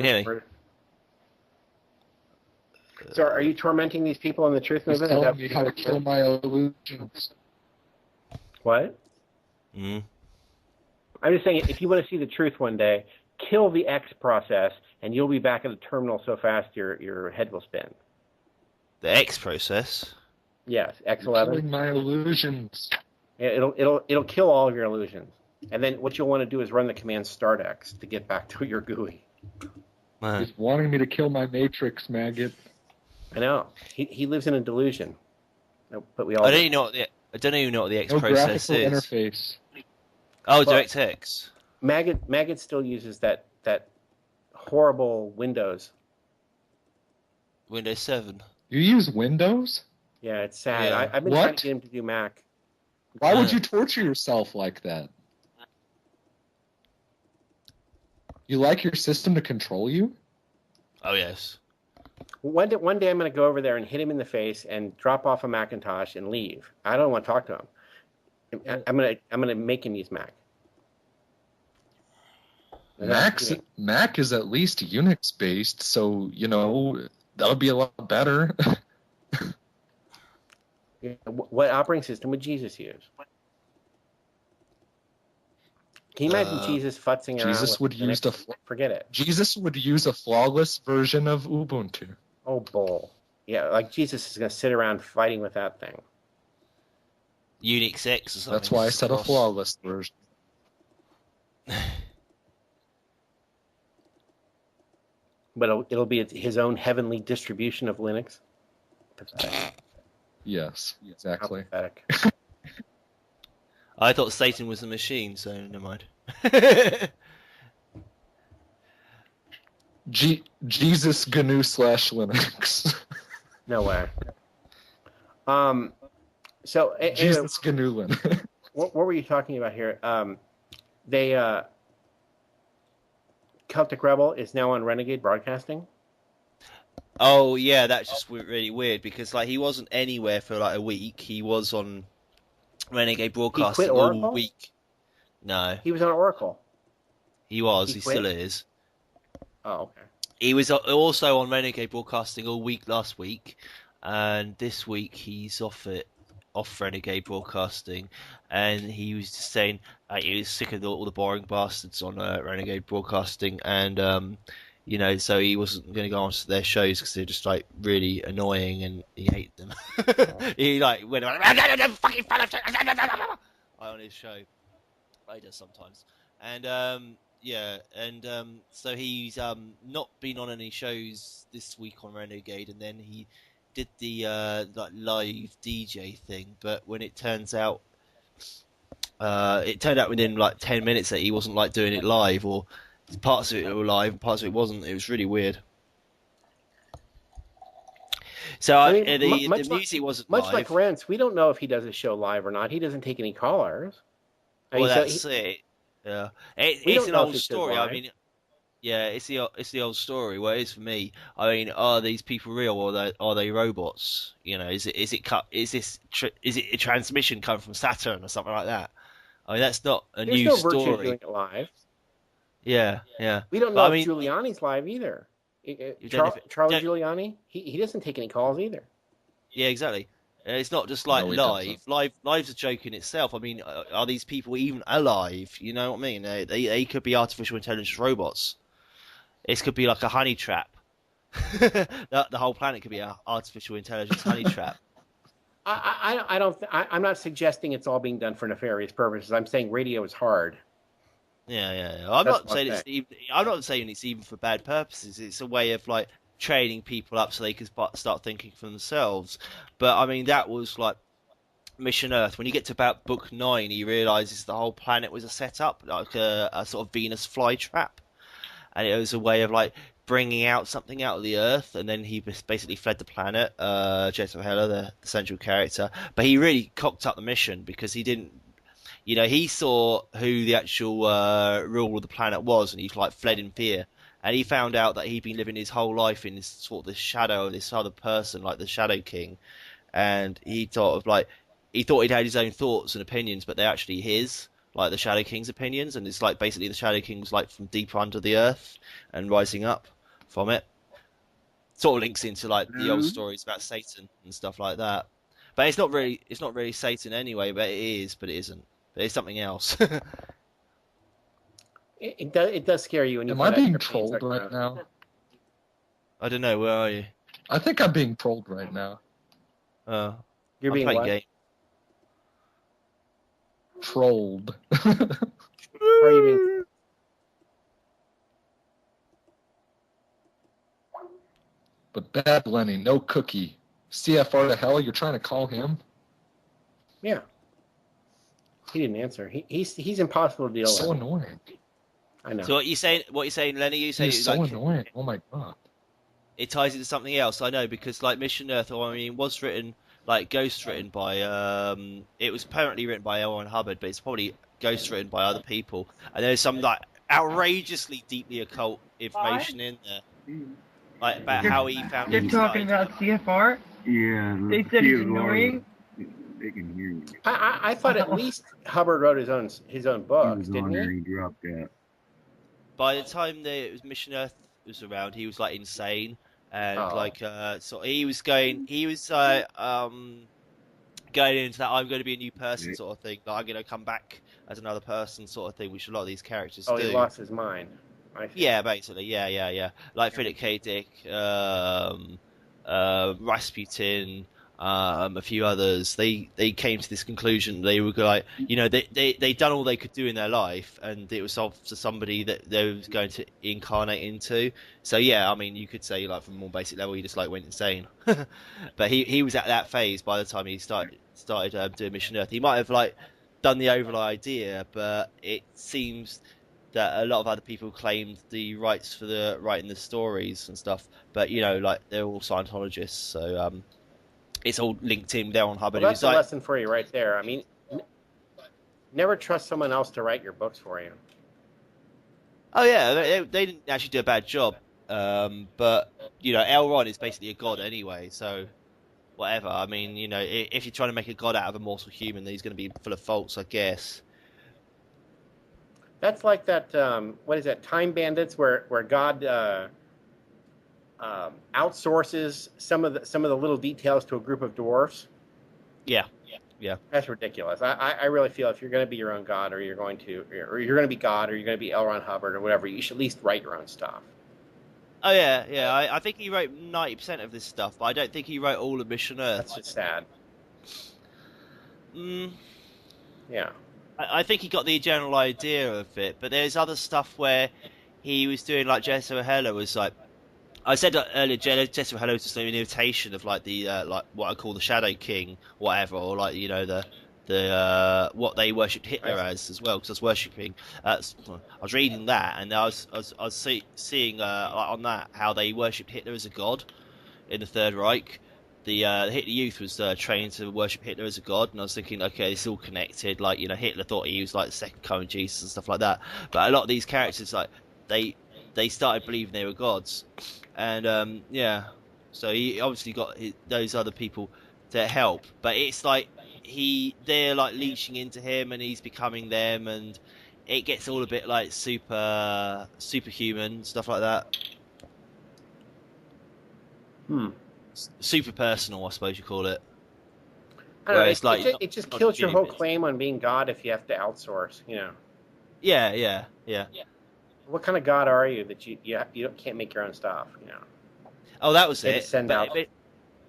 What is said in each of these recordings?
Can you hear me? So are you tormenting these people in the truth He's movement? telling me how to kill my illusions. What? Mm. I'm just saying, if you want to see the truth one day, kill the X process, and you'll be back at the terminal so fast your head will spin. The X process? Yes, X11. Killing my illusions. Yeah, it'll kill all of your illusions. And then what you'll want to do is run the command start X to get back to your GUI. He's wanting me to kill my matrix, Maggot. I know. He lives in a delusion. But we all I don't even know what the X No process graphical is. interface. Oh, Well, DirectX. Maggot still uses that horrible Windows. Windows 7. You use Windows? Yeah, it's sad. Yeah. I've been What? trying to get him to do Mac. Why would you torture yourself like that? You like your system to control you? Oh, yes. One day I'm going to go over there and hit him in the face and drop off a Macintosh and leave. I don't want to talk to him. I'm going to make him use Mac. Mac is at least Unix based, so that'll be a lot better. What operating system would Jesus use? Can you imagine Jesus futzing around? Jesus would use forget it. Jesus would use a flawless version of Ubuntu. Oh, bull. Yeah, like Jesus is going to sit around fighting with that thing. Unix X or something. That's why I said a flawless version. But it'll be his own heavenly distribution of Linux. Pathetic. Yes, exactly. Pathetic. I thought Satan was a machine, so never mind. Jesus GNU /Linux. No way. So Jesus GNU Linux. What were you talking about here? Celtic Rebel is now on Renegade Broadcasting. Oh yeah, that's just really weird because he wasn't anywhere for a week. He was on Renegade Broadcasting all week. No, he was on Oracle. He was. He still is. Oh, okay. He was also on Renegade Broadcasting all week last week, and this week he's off Renegade Broadcasting, and he was just saying he was sick of all the boring bastards on Renegade Broadcasting, and so he wasn't going to go on to their shows because they're just really annoying, and he hated them. He went fucking on his show. He does sometimes, and so he's not been on any shows this week on Renegade, and then he did the live DJ thing, but when it turned out within 10 minutes that he wasn't doing it live, or parts of it were live and parts of it wasn't. It was really weird. So the music wasn't much live. like Rents. We don't know if he does a show live or not. He doesn't take any callers. Well, that's it. Yeah, it's an old story. I mean, yeah, it's the old story. Well, it is for me. I mean, are these people real or are they robots? Is it a transmission coming from Saturn or something like that? I mean, that's not a new story. There's no virtue doing it live. Yeah. We don't know if Giuliani's live either. Charlie Giuliani, he doesn't take any calls either. Yeah, exactly. It's not just live. Live's a joke in itself. I mean, are these people even alive? You know what I mean? They could be artificial intelligence robots. This could be like a honey trap. The whole planet could be an artificial intelligence honey trap. I'm not suggesting it's all being done for nefarious purposes. I'm saying radio is hard. Yeah. I'm not saying it's even for bad purposes. It's a way of training people up so they can start thinking for themselves. But I mean, that was Mission Earth. When you get to about book 9, he realizes the whole planet was a setup, like a sort of Venus flytrap, and it was a way of bringing out something out of the Earth. And then he basically fled the planet. Jet Heller, the central character, but he really cocked up the mission because he didn't. He saw who the actual ruler of the planet was, and he fled in fear. And he found out that he'd been living his whole life in this the shadow of this other person, like the Shadow King. And he thought he'd had his own thoughts and opinions, but they're actually his. like the Shadow King's opinions, and it's like basically the Shadow King's like from deeper under the earth and rising up from it. Sort of links into like the old stories about Satan and stuff like that. But it's not really Satan anyway. But it isn't. But it's something else. It does scare you when you. Am I being trolled right now? I don't know. Where are you? I think I'm being trolled right now. You're being what? Game. Trolled. Are you being? But Bad Lenny, no cookie. CFR to hell, you're trying to call him? Yeah. He didn't answer. He's impossible to deal with. So annoying. I know. So what you saying, Lenny? You say He's so like, annoying. Oh my god. It ties into something else. I know because like Mission Earth, I mean, was written like ghost written by. It was apparently written by L. Ron Hubbard, but it's probably ghost written by other people. And there's some like outrageously deeply occult information in there, like about how he found. They're talking about CFR. Yeah. They said he's annoying. They can hear you. I thought at least Hubbard wrote his own books, didn't he? He dropped that. By the time Mission Earth was around, he was like insane and so he was going into that I'm going to be a new person sort of thing. Like, I'm going to come back as another person sort of thing, which a lot of these characters do. He lost his mind. Yeah, basically, yeah. Like Philip K. Dick, Rasputin, a few others. They came to this conclusion. They were like, they'd done all they could do in their life, and it was up to somebody that they was going to incarnate into. So yeah, I mean, you could say like from a more basic level, he just like went insane. But he was at that phase by the time he started doing Mission Earth. He might have like done the overall idea, but it seems that a lot of other people claimed the rights for the writing the stories and stuff. But like they're all Scientologists, so it's all linked in there on Hubbard. Well, that's a lesson for you right there. I mean, never trust someone else to write your books for you. Oh yeah, they didn't actually do a bad job. But L. Ron is basically a god anyway, so whatever. I mean, if you're trying to make a god out of a mortal human, then he's going to be full of faults, I guess. That's like that. What is that? Time Bandits, where God outsources some of the little details to a group of dwarfs. Yeah. That's ridiculous. I really feel if you're going to be your own god, or you're going to be God, or you're going to be L. Ron Hubbard, or whatever, you should at least write your own stuff. Oh yeah. I think he wrote 90% of this stuff, but I don't think he wrote all of Mission Earth. That's just sad. Yeah. I think he got the general idea of it, but there's other stuff where he was doing like Jezero Hella was like. I said earlier, Jezero Hella was just an imitation of like the like what I call the Shadow King, whatever, or like the what they worshipped Hitler as well. Because I was worshipping, I was reading that, and I was seeing like on that how they worshipped Hitler as a god in the Third Reich. The Hitler Youth was trained to worship Hitler as a god, and I was thinking, okay, it's all connected. Like Hitler thought he was like the second coming Jesus and stuff like that. But a lot of these characters, like they started believing they were gods. And so he obviously got those other people to help, but it's like they're like leeching into him, and he's becoming them, and it gets all a bit like superhuman stuff like that. Super personal, I suppose you call it. I don't know, it just kills your whole claim on being God if you have to outsource. Yeah. What kind of god are you that you can't make your own stuff? Oh, that was it. Send out.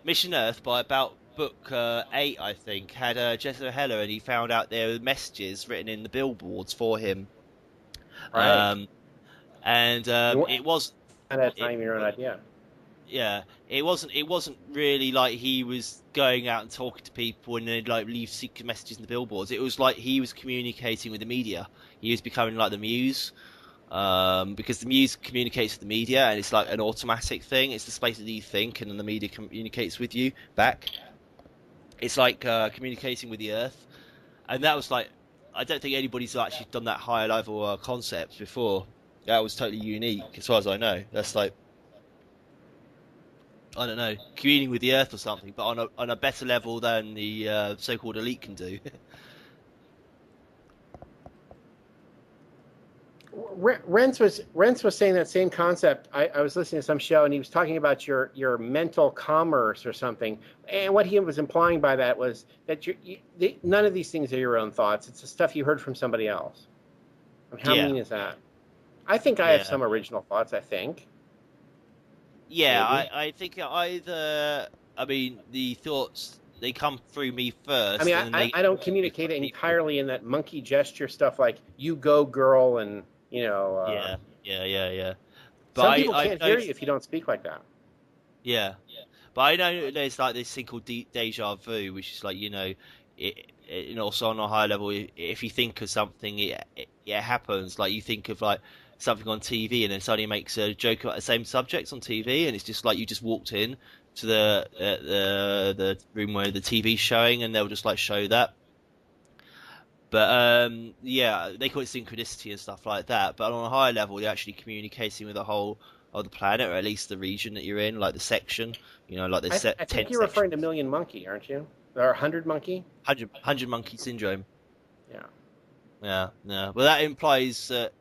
Mission Earth, by about book 8, I think, had Jezero Hella, and he found out there were messages written in the billboards for him. Right. It was. And that's not even your own idea. Yeah, it wasn't really like he was going out and talking to people and then like leave secret messages in the billboards. It was like he was communicating with the media. He was becoming like the Muse. Because the Muse communicates with the media, and it's like an automatic thing. It's the space that you think, and then the media communicates with you back. It's like communicating with the Earth, and that was like, I don't think anybody's actually done that higher level concept before. That was totally unique, as far as I know. That's like, I don't know, communing with the Earth or something, but on a better level than the so-called elite can do. Renz was saying that same concept. I was listening to some show, and he was talking about your mental commerce or something. And what he was implying by that was that none of these things are your own thoughts. It's the stuff you heard from somebody else. I mean, how mean is that? I think I have some original thoughts. I think. Yeah, Maybe. I think either. I mean, the thoughts they come through me first. I mean, and then I don't communicate it entirely in that monkey gesture stuff, like "you go, girl," and Yeah. But some people can't hear you if you don't speak like that. Yeah, but I know there's like this thing called deja vu, which is like and also on a higher level, if you think of something, it happens. Like you think of like something on TV, and then somebody makes a joke about the same subjects on TV, and it's just like you just walked in to the room where the TV's showing, and they'll just like show that. But yeah, they call it synchronicity and stuff like that. But on a higher level, you're actually communicating with the whole of the planet, or at least the region that you're in, like the section. Like the I think you're referring to Million Monkey, aren't you? Or 100 Monkey? 100 Monkey Syndrome. Yeah. Yeah. Well, that implies that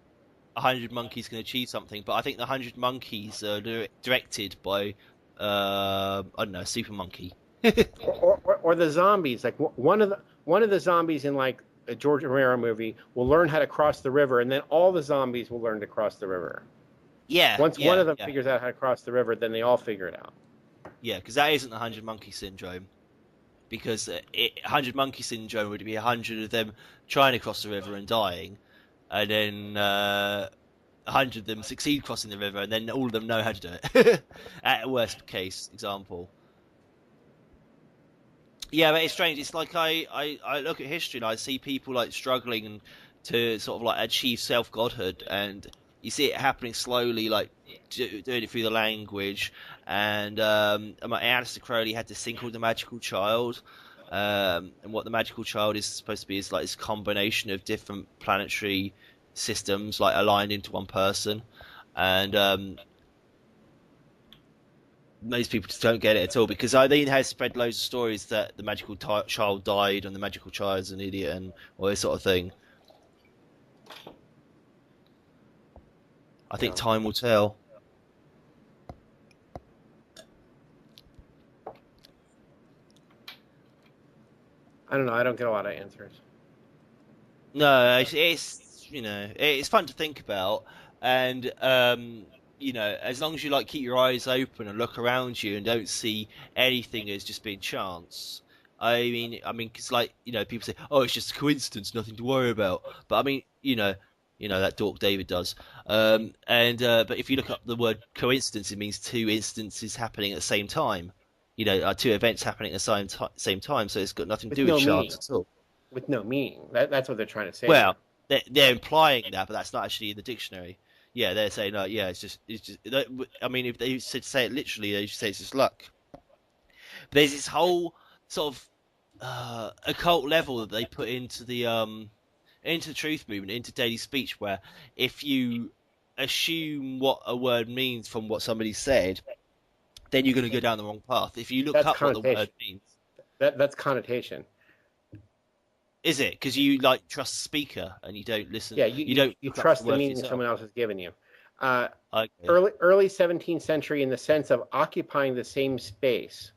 100 monkeys can achieve something, but I think the 100 monkeys are directed by, I don't know, a super monkey. or the zombies. Like one of the zombies in like a George Romero movie will learn how to cross the river, and then all the zombies will learn to cross the river. Yeah. Once one of them figures out how to cross the river, then they all figure it out. Yeah, because that isn't the 100 Monkey Syndrome. Because 100 Monkey Syndrome would be 100 of them trying to cross the river and dying, and then 100 of them succeed crossing the river, and then all of them know how to do it. At a worst case example. Yeah, but it's strange. It's like I look at history and I see people like struggling to sort of like achieve self-godhood, and you see it happening slowly, like doing it through the language. And Aleister Crowley had this thing called the magical child, and what the magical child is supposed to be is like this combination of different planetary systems like aligned into one person, and most people just don't get it at all, because they have spread loads of stories that the magical child died and the magical child's an idiot and all this sort of thing. I think time will tell. I don't know. I don't get a lot of answers. No, it's fun to think about, and as long as you like keep your eyes open and look around you and don't see anything as just being chance. I mean, because like people say, oh, it's just a coincidence, nothing to worry about. But I mean, that dork David does. But if you look up the word coincidence, it means two instances happening at the same time. Two events happening at the same time. So it's got nothing to do with chance at all. With no meaning. That's what they're trying to say. Well, they're implying that, but that's not actually in the dictionary. Yeah, they're saying, no, yeah, it's just. I mean, if they said say it literally, they should say it's just luck. But there's this whole sort of occult level that they put into the truth movement, into daily speech, where if you assume what a word means from what somebody said, then you're going to go down the wrong path. If you look up what the word means, that's connotation. Is it? Because you like trust the speaker and you don't listen. Yeah, you trust the meaning someone else has given you. Okay. Early 17th century, in the sense of occupying the same space.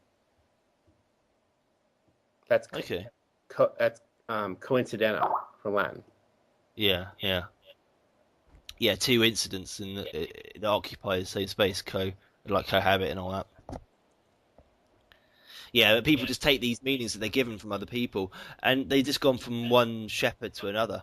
That's okay. That's coincidental from Latin. Yeah. Two incidents that occupy the same space, cohabit and all that. Yeah, but people just take these meanings that they're given from other people, and they just gone from one shepherd to another.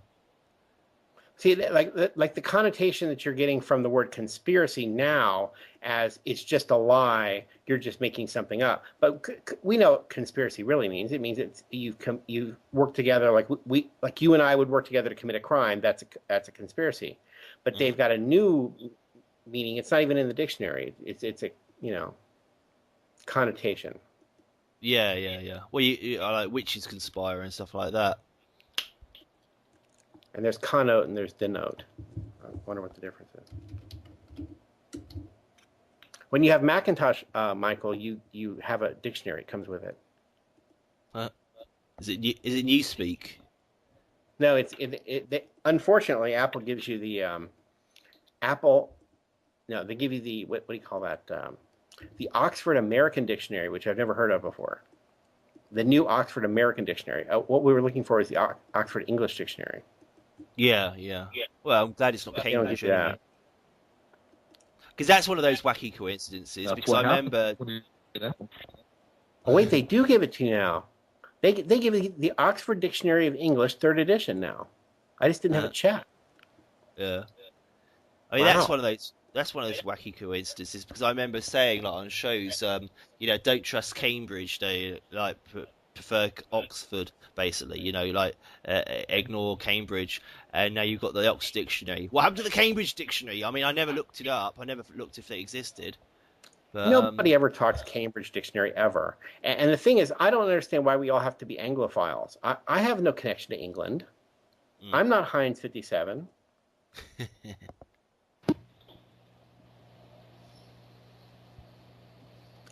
See, like the connotation that you're getting from the word conspiracy now, as it's just a lie, you're just making something up. But we know what conspiracy really means. It means it's you work together, like you and I would work together to commit a crime. That's a conspiracy. But they've got a new meaning. It's not even in the dictionary. It's a connotation. Yeah. Well, you like witches conspire and stuff like that. And there's connote and there's denote. I wonder what the difference is. When you have Macintosh, Michael, you have a dictionary. It comes with it. Is it Newspeak? No, unfortunately, Apple gives you Apple, no, they give you the, what do you call that? The Oxford American Dictionary, which I've never heard of before. The new Oxford American Dictionary. What we were looking for is the Oxford English Dictionary. Yeah. Well, I'm glad it's not They don't Cambridge give you anyway. that. Because that's one of those wacky coincidences. That's Because what I happened remember. when you get Apple. Oh, wait, they do give it to you now. They give you the Oxford Dictionary of English, 3rd edition now. I just didn't have a check. Yeah. I mean, Wow. that's one of those. That's one of those wacky coincidences because I remember saying like on shows, don't trust Cambridge. They like prefer Oxford, basically. Ignore Cambridge. And now you've got the Oxford Dictionary. What happened to the Cambridge Dictionary? I mean, I never looked it up. I never looked if they existed. But, Nobody ever talks Cambridge Dictionary ever. And the thing is, I don't understand why we all have to be Anglophiles. I have no connection to England. I'm not Heinz 57.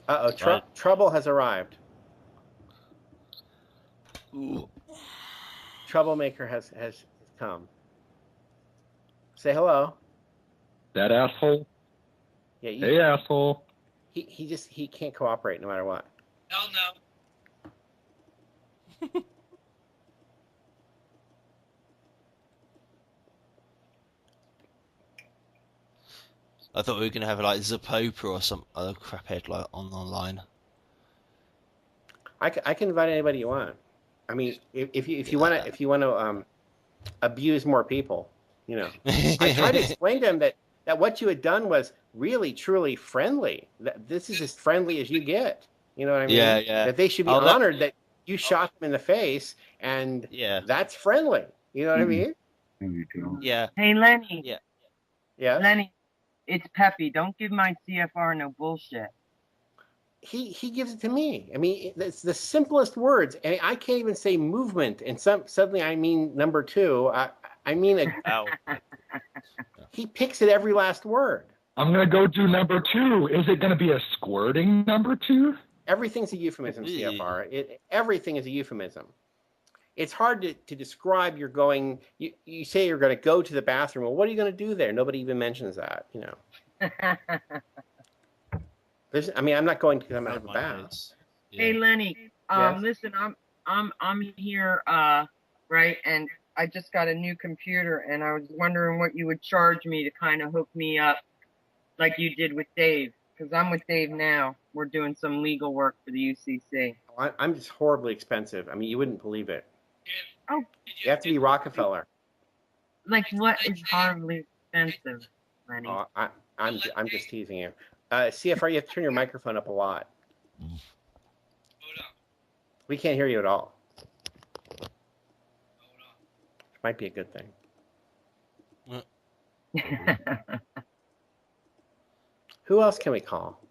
Uh-oh, trouble has arrived. Ooh. Troublemaker has come. Say hello. That asshole. Yeah, Hey, asshole. he can't cooperate no matter what. Hell no. I thought we were gonna have like Zapopa or some other craphead like online. I can invite anybody you want. I mean, if you want to abuse more people, I tried to explain to him that what you had done was really truly friendly. That this is as friendly as you get. You know what I mean? Yeah. That they should be honored that you shot them in the face, and that's friendly. You know what I mean? Yeah. Hey, Lenny. Yeah. Lenny, it's Peppy. Don't give my CFR no bullshit. He gives it to me. I mean, it's the simplest words. I can't even say movement, and suddenly I mean number 2. I mean, he picks at every last word. I'm going to go do number 2. Is it going to be a squirting number 2? Everything's a euphemism, CFR. Everything is a euphemism. It's hard to describe you're going, you say you're going to go to the bathroom. Well, what are you going to do there? Nobody even mentions that, I'm not going to come out of a bath. Yeah. Hey, Lenny. Yes? Listen, I'm here, right? And I just got a new computer, and I was wondering what you would charge me to kind of hook me up, like you did with Dave, because I'm with Dave now. We're doing some legal work for the UCC. I'm just horribly expensive. I mean, you wouldn't believe it. Oh. You have to be Rockefeller. Like, what is horribly expensive, Lenny? Oh, I'm just teasing you. CFR, you have to turn your microphone up a lot. Hold on. We can't hear you at all. Hold on. Might be a good thing. Who else can we call?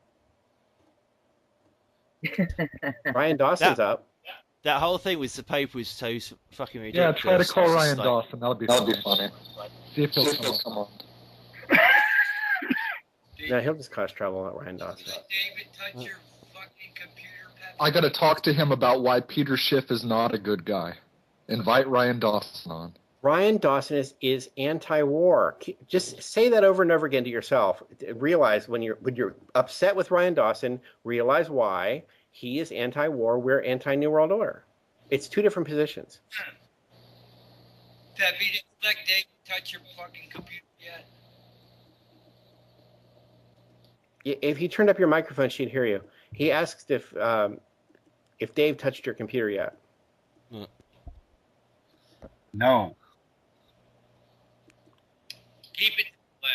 Ryan Dawson's up. That whole thing with Zapopa was so fucking Yeah, ridiculous. try to call It's just Ryan like- Dawson. That'll be funny. See if he'll come on. No, he'll just cause trouble at Ryan Dawson. Let David touch your fucking computer, Peppy. I got to talk to him about why Peter Schiff is not a good guy. Invite Ryan Dawson on. Ryan Dawson is anti-war. Just say that over and over again to yourself. Realize when you're upset with Ryan Dawson, realize why he is anti-war. We're anti-New World Order. It's 2 different positions. Peppy, didn't let David touch your fucking computer yet. If you turned up your microphone, she'd hear you. He asked if Dave touched your computer yet. No. Keep it that way.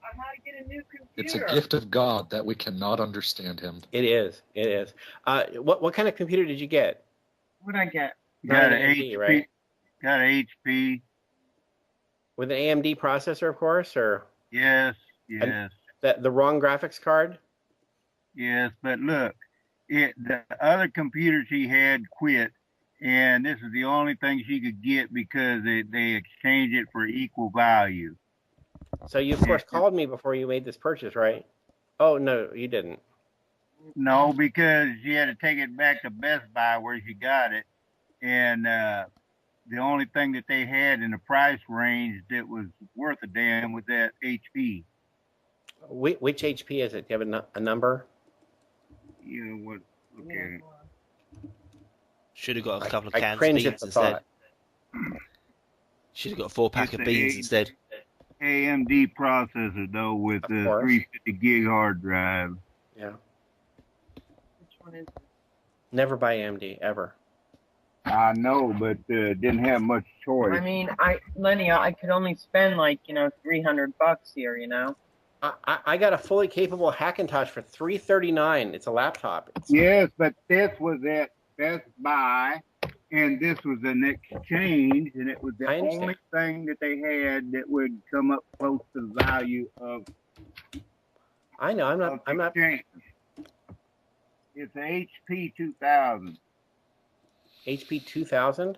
I had to get a new computer. It's a gift of God that we cannot understand him. It is. It is. What kind of computer did you get? What'd I get? Not Got an an AMD, HP. right? Got an HP. With an AMD processor, of course, or Yes. the wrong graphics card? Yes, but look, the other computer she had quit, and this is the only thing she could get because they exchanged it for equal value. So you, of course, called me before you made this purchase, right? Oh, no, you didn't. No, because she had to take it back to Best Buy where she got it, and the only thing that they had in the price range that was worth a damn was that HP. Which HP is it? Do you have a number? You know what? Okay. Should have got a couple of I cans of cringe at beans the instead. thought. Should have got a 4-pack It's of beans instead. AMD processor though with Of the course. 350 gig hard drive. Yeah. Which one is it? Never buy AMD ever. I know, but didn't have much choice. I mean, Lenny, I could only spend like, $300 here, I got a fully capable Hackintosh for $339. It's a laptop. Yes, but this was at Best Buy, and this was an exchange, and it was the I understand. only thing that they had that would come up close to the value of. I know. I'm not. Exchange. It's an HP 2000. HP 2000.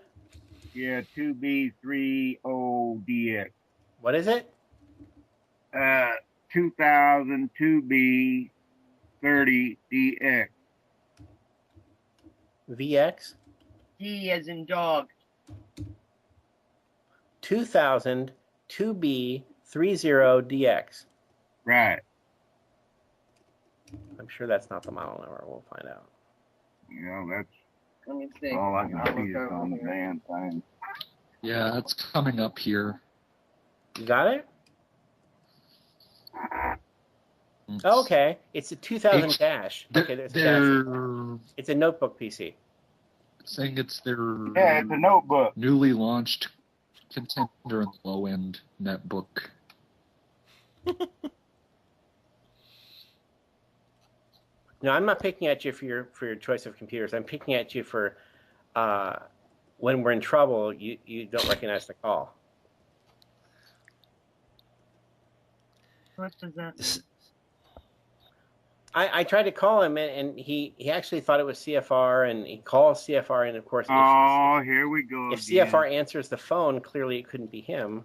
Yeah, 2B30DX. What is it? 2000 2B30DX. VX. D as in dog. 2000 2B30DX. Right. I'm sure that's not the model number. We'll find out. You know, that's Let me see. all I can I'll see look is on the over damn thing. Yeah, it's coming up here. You got it? Oh, okay. It's a 2000 H- dash. Okay, there's a dash. They're It's a notebook PC. saying it's their Yeah, it's a notebook. newly launched contender in the low-end netbook. No, I'm not picking at you for your choice of computers. I'm picking at you for when we're in trouble, you don't recognize the call. What does that mean? I tried to call him, and he actually thought it was CFR, and he calls CFR, and of course, Oh, here we go. if again. CFR answers the phone, clearly it couldn't be him.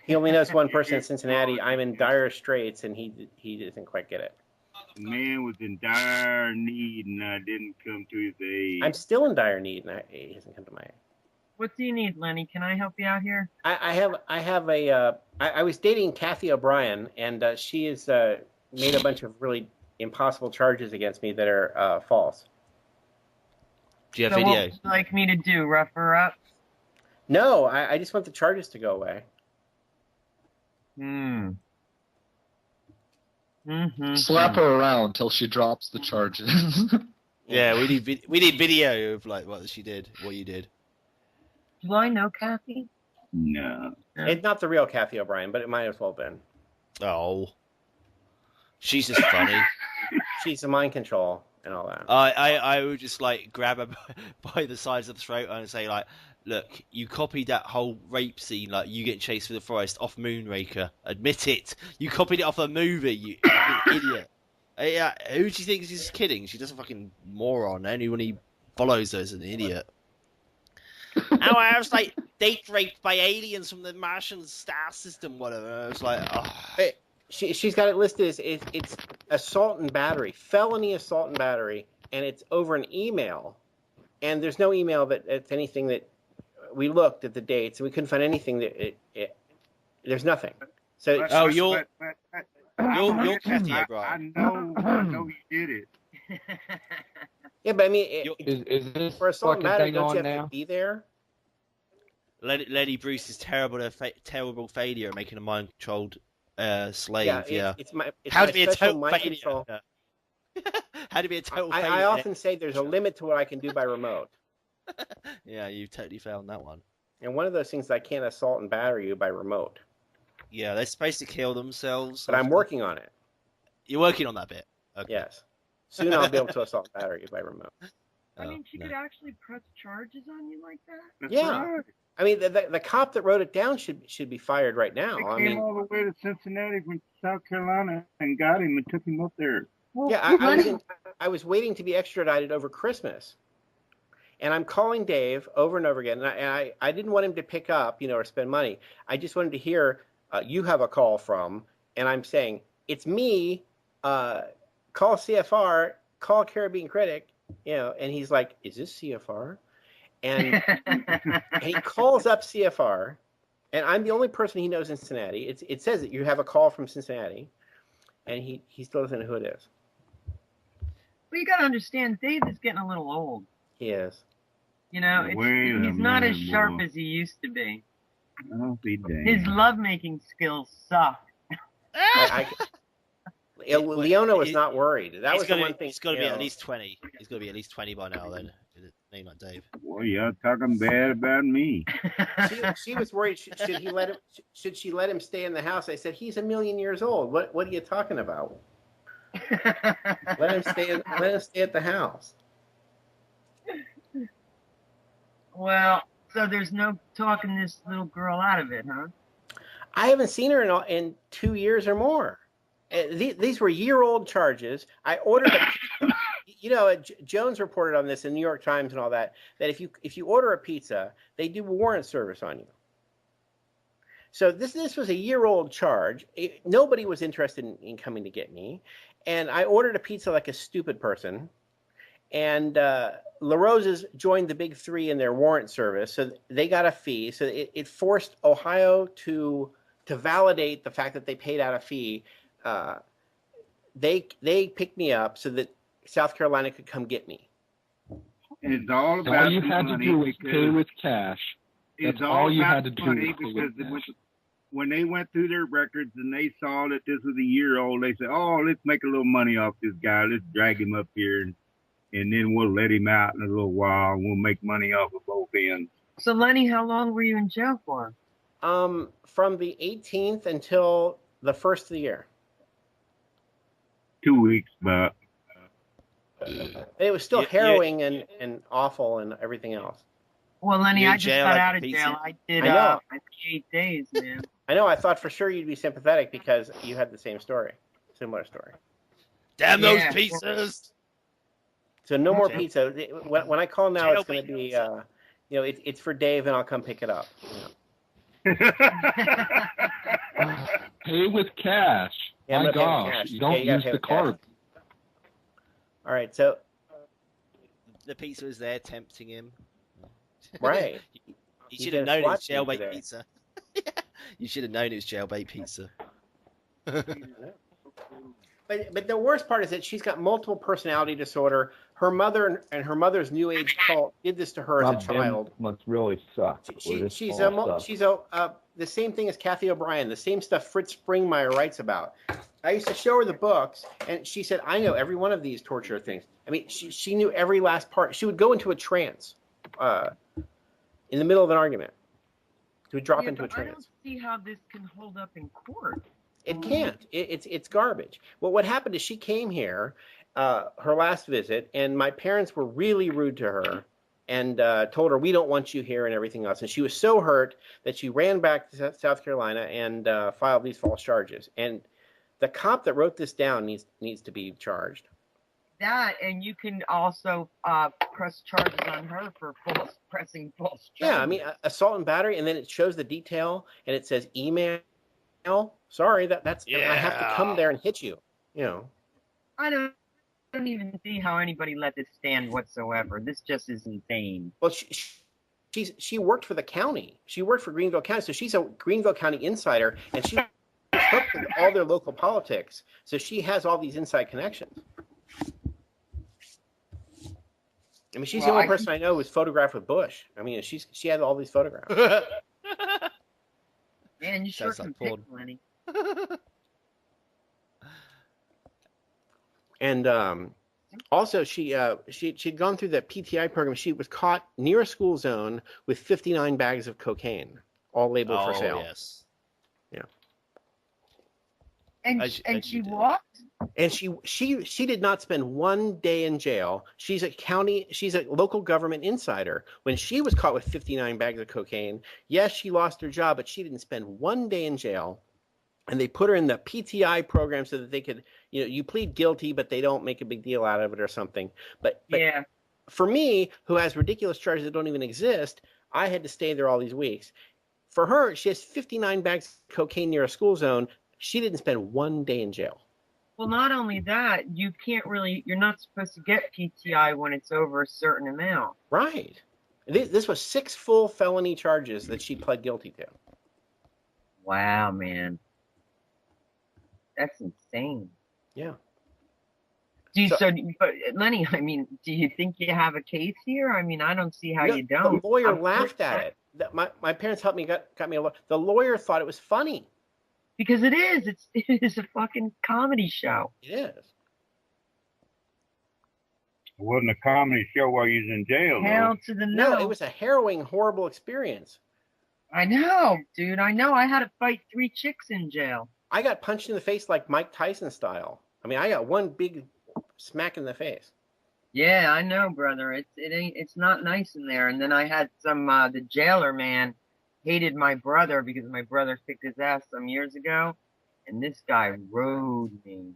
He only knows one person in Cincinnati. I'm in dire straits, and he doesn't quite get it. The man was in dire need, and I didn't come to his aid. I'm still in dire need, and he hasn't come to my aid. What do you need, Lenny? Can I help you out here? I was dating Kathy O'Brien, and she has made a bunch of really impossible charges against me that are false. Do you have So video? what would you like me to do? Rough her up? No, I just want the charges to go away. Mm-hmm. Slap her around till she drops the charges. Yeah, we need video of like what she did, what you did. Do I know Kathy? No. It's not the real Kathy O'Brien, but it might as well have been. Oh, she's just funny. She's a mind control and all that. I would just like grab her by the sides of the throat and say like, look, you copied that whole rape scene, like you get chased through the forest off Moonraker. Admit it. You copied it off a movie, you idiot. Yeah, who do you think she's kidding? She doesn't fucking moron. Anyone he follows her is an idiot. Oh, I was like date raped by aliens from the Martian star system, whatever. I was like, oh. Hey, she's got it listed as it's assault and battery, felony assault and battery, and it's over an email. And there's no email that it's anything that we looked at the dates and we couldn't find anything that there's nothing. So Oh, you're Kathy I O'Brien. know you did it. yeah, but I mean, Is this for assault and fucking battery, thing don't you on have now? to be there? Lenny Bruce's terrible failure at making a mind-controlled slave. Yeah, Yeah. it's How my to be a special total mind failure? control. How to be a total failure? I often say there's a limit to what I can do by remote. Yeah, you totally failed that one. And one of those things I can't assault and battery you by remote. Yeah, they're supposed to kill themselves. But I'm working on it. You're working on that bit. Okay. Yes. Soon I'll be able to assault and battery you by remote. I mean, she no. could actually press charges on you like that? That's Yeah. right. I mean, the cop that wrote it down should be fired right now. They I came mean, all the way to Cincinnati from South Carolina and got him and took him up there. Well, yeah, I was waiting to be extradited over Christmas. And I'm calling Dave over and over again. And I didn't want him to pick up, or spend money. I just wanted to hear, you have a call from, and I'm saying, it's me, call CFR, call Caribbean Critic, and he's like, "Is this CFR?" And he calls up CFR, and I'm the only person he knows in Cincinnati. It says that you have a call from Cincinnati, and he still doesn't know who it is. Well, you got to understand, Dave is getting a little old. He is. He's not as sharp as he used to be. I'll be damned. His lovemaking skills suck. Leona was not worried. That was the one thing. He's got to be at least 20. He's got to be at least 20 by now. Then, name like Dave. Well, y'all talking bad about me. She was worried. Should she let him stay in the house? I said, he's 1,000,000 years old. What are you talking about? Let him stay at the house. Well, so there's no talking this little girl out of it, huh? I haven't seen her in 2 years or more. These were year-old charges. I ordered a pizza. Jones reported on this in New York Times and all that if you order a pizza, they do warrant service on you. So this was a year-old charge. Nobody was interested in coming to get me. And I ordered a pizza like a stupid person. And La Rosa's joined the big three in their warrant service, so they got a fee. So it forced Ohio to validate the fact that they paid out a fee. They picked me up so that South Carolina could come get me. It's all about all you had to do was pay with cash. That's all you had to do was pay with cash. When they went through their records and they saw that this was a year old, they said, "Oh, let's make a little money off this guy. Let's drag him up here, and then we'll let him out in a little while, and we'll make money off of both ends." So, Lenny, how long were you in jail for? From the 18th until the first of the year. 2 weeks, but It was still harrowing and awful and everything else. Well, Lenny, I just got out of jail. I did 8 days, man. I know. I thought for sure you'd be sympathetic because you had the same story, similar story. Damn those pizzas! So no more pizza. When I call now, it's going to be, it's for Dave, and I'll come pick it up. Pay with cash. Yeah, my gosh, you don't use the card. All right, so the pizza was there tempting him. Right. You should have known it was jailbait pizza. You should have known it was jailbait pizza. But the worst part is that she's got multiple personality disorder. Her mother and her mother's new age cult did this to her as a child. Must really suck. She's the same thing as Kathy O'Brien, the same stuff Fritz Springmeier writes about. I used to show her the books, and she said, "I know every one of these torture things." I mean, she knew every last part. She would go into a trance in the middle of an argument. She would drop into a trance. I don't see how this can hold up in court. It can't. It's garbage. Well, what happened is she came here, her last visit, and my parents were really rude to her and told her, "We don't want you here," and everything else. And she was so hurt that she ran back to South Carolina and filed these false charges. And the cop that wrote this down needs to be charged. That, and you can also press charges on her for pressing false charges. Yeah, I mean, assault and battery, and then it shows the detail, and it says email. Sorry, that's I have to come there and hit you. I don't even see how anybody let this stand whatsoever. This just is insane. Well, she worked for the county. She worked for Greenville County, so she's a Greenville County insider, and she hooked with all their local politics. So she has all these inside connections. I mean, she's the only person I know who's photographed with Bush. I mean, she had all these photographs. Man, you sure can pick, Lenny. And also, she'd gone through the PTI program. She was caught near a school zone with 59 bags of cocaine, all labeled for sale. Yes. Yeah. And she walked. And she did not spend 1 day in jail. She's a local government insider. When she was caught with 59 bags of cocaine, yes, she lost her job, but she didn't spend 1 day in jail. And they put her in the PTI program so that they could, you plead guilty, but they don't make a big deal out of it or something. But yeah, for me, who has ridiculous charges that don't even exist, I had to stay there all these weeks. For her, she has 59 bags of cocaine near a school zone. She didn't spend 1 day in jail. Well, not only that, you're not supposed to get PTI when it's over a certain amount. Right. This was 6 full felony charges that she pled guilty to. Wow, man. That's insane. Yeah. But Lenny, I mean, do you think you have a case here? I mean, I don't see how you don't. The lawyer laughed at it. My parents helped me, got me a lawyer. The lawyer thought it was funny. Because it is. It is a fucking comedy show. It is. It wasn't a comedy show while you was in jail. Hell to the no. No, it was a harrowing, horrible experience. I know, dude. I know. I had to fight 3 chicks in jail. I got punched in the face like Mike Tyson style. I mean, I got one big smack in the face. Yeah, I know, brother. It's not nice in there. And then I had the jailer man hated my brother because my brother kicked his ass some years ago, and this guy rode me.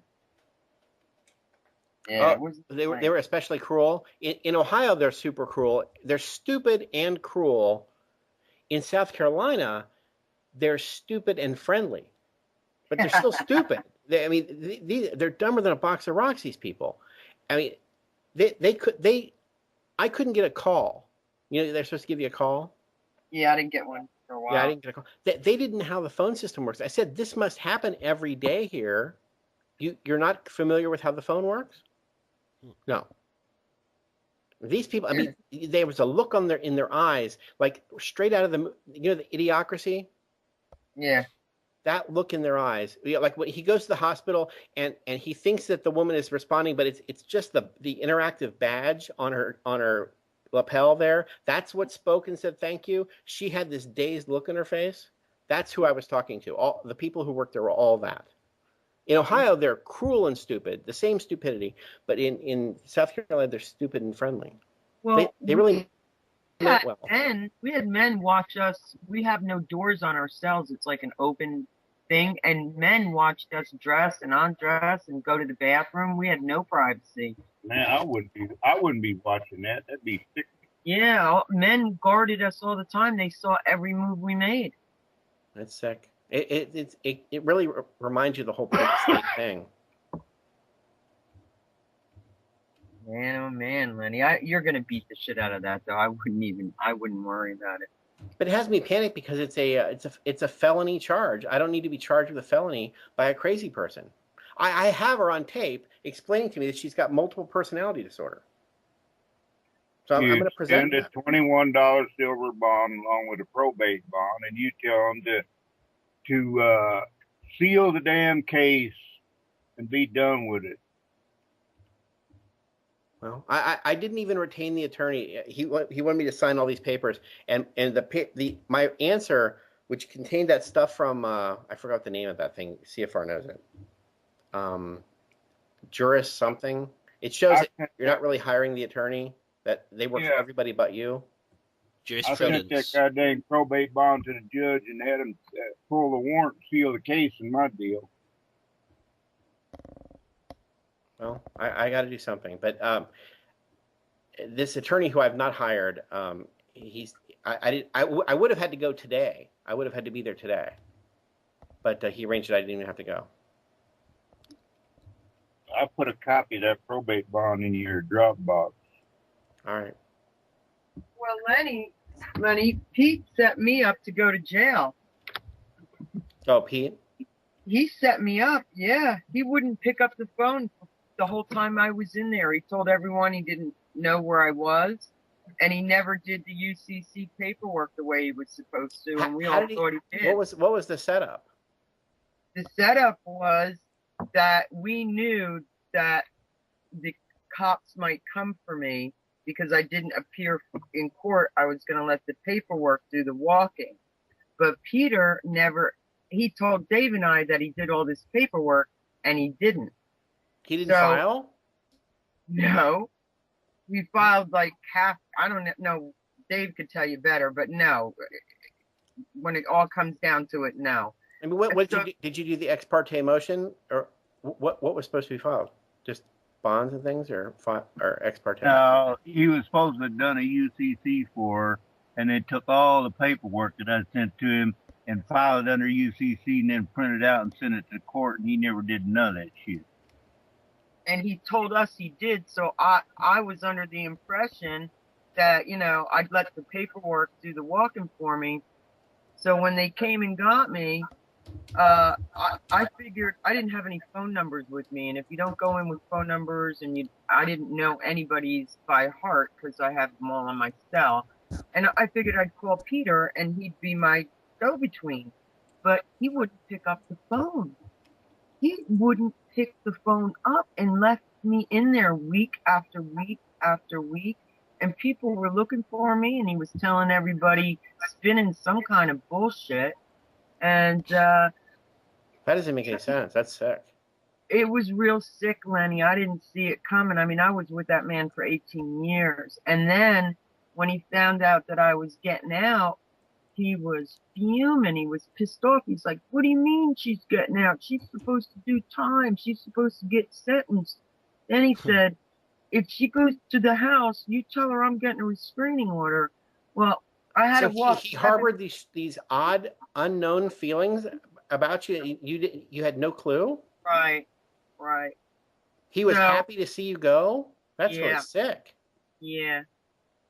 Yeah, they were especially cruel. In Ohio, they're super cruel. They're stupid and cruel. In South Carolina, they're stupid and friendly, but they're still stupid. They're dumber than a box of rocks. These people. I mean, I couldn't get a call. You know, they're supposed to give you a call. Yeah, I didn't get one for a while. Yeah, I didn't get a call. They didn't know how the phone system works. I said, this must happen every day here. You're not familiar with how the phone works? No. These people, I mean, there was a look in their eyes, like straight out of the Idiocracy? Yeah. That look in their eyes. Like when he goes to the hospital and he thinks that the woman is responding, but it's just the interactive badge on her lapel there. That's what spoke and said thank you. She had this dazed look in her face. That's who I was talking to. All the people who worked there were all that. In Ohio, they're cruel and stupid, the same stupidity. But in South Carolina, they're stupid and friendly. Well, they really meant well. And we had men watch us. We have no doors on our cells. It's like an open thing. And men watched us dress and undress and go to the bathroom. We had no privacy. Man, I wouldn't be watching that. That'd be sick. Yeah, men guarded us all the time. They saw every move we made. That's sick. It really reminds you of the whole police state thing. Man, oh man, Lenny, you're gonna beat the shit out of that though. I wouldn't worry about it. But it has me panic because it's a felony charge. I don't need to be charged with a felony by a crazy person. I have her on tape explaining to me that she's got multiple personality disorder. So I'm going to present a $21 silver bond along with a probate bond, and you tell them to seal the damn case and be done with it. Well, I didn't even retain the attorney. He wanted me to sign all these papers, and my answer, which contained that stuff from I forgot the name of that thing. CFR knows it. Juris something. It shows that you're not really hiring the attorney. That they work for everybody but you. I sent that goddamn probate bond to the judge and had him pull the warrant and seal the case in my deal. Well, I got to do something. But this attorney who I've not hired, I would have had to go today. I would have had to be there today. But he arranged it. I didn't even have to go. I put a copy of that probate bond in your Dropbox. All right. Well, Lenny, Pete set me up to go to jail. Oh, Pete? He set me up, yeah. He wouldn't pick up the phone the whole time I was in there. He told everyone he didn't know where I was, and he never did the UCC paperwork the way he was supposed to, and we all thought he did. What was the setup? The setup was that we knew that the cops might come for me because I didn't appear in court. I was going to let the paperwork do the walking. But Peter he told Dave and I that he did all this paperwork, and he didn't. He didn't file? No. We filed like half, I don't know, Dave could tell you better, but no. When it all comes down to it, no. I mean, did you do the ex parte motion, or what was supposed to be filed? Just bonds and things, or ex parte? No, he was supposed to have done a UCC for her, and they took all the paperwork that I sent to him and filed it under UCC and then printed it out and sent it to court, and he never did none of that shit. and he told us he did. So I was under the impression that, you know, I'd let the paperwork do the walking for me. So when they came and got me, I figured I didn't have any phone numbers with me, and if you don't go in with phone numbers, and I didn't know anybody's by heart because I have them all on my cell, and I figured I'd call Peter and he'd be my go-between, but he wouldn't pick up the phone. He wouldn't pick the phone up and left me in there week after week after week, and people were looking for me, and he was telling everybody, spinning some kind of bullshit, and That doesn't make any sense. That's sick. it was real sick, Lenny. I didn't see it coming. I mean, I was with that man for 18 years. And then when he found out that I was getting out, he was fuming. He was pissed off. He's like, what do you mean she's getting out? She's supposed to do time. She's supposed to get sentenced. Then he said, if she goes to the house, you tell her I'm getting a restraining order. Well, I had So to walk. he harbored these odd, unknown feelings about you. You had no clue? Right. He was So- happy to see you go? That's really Yeah. sick. Yeah.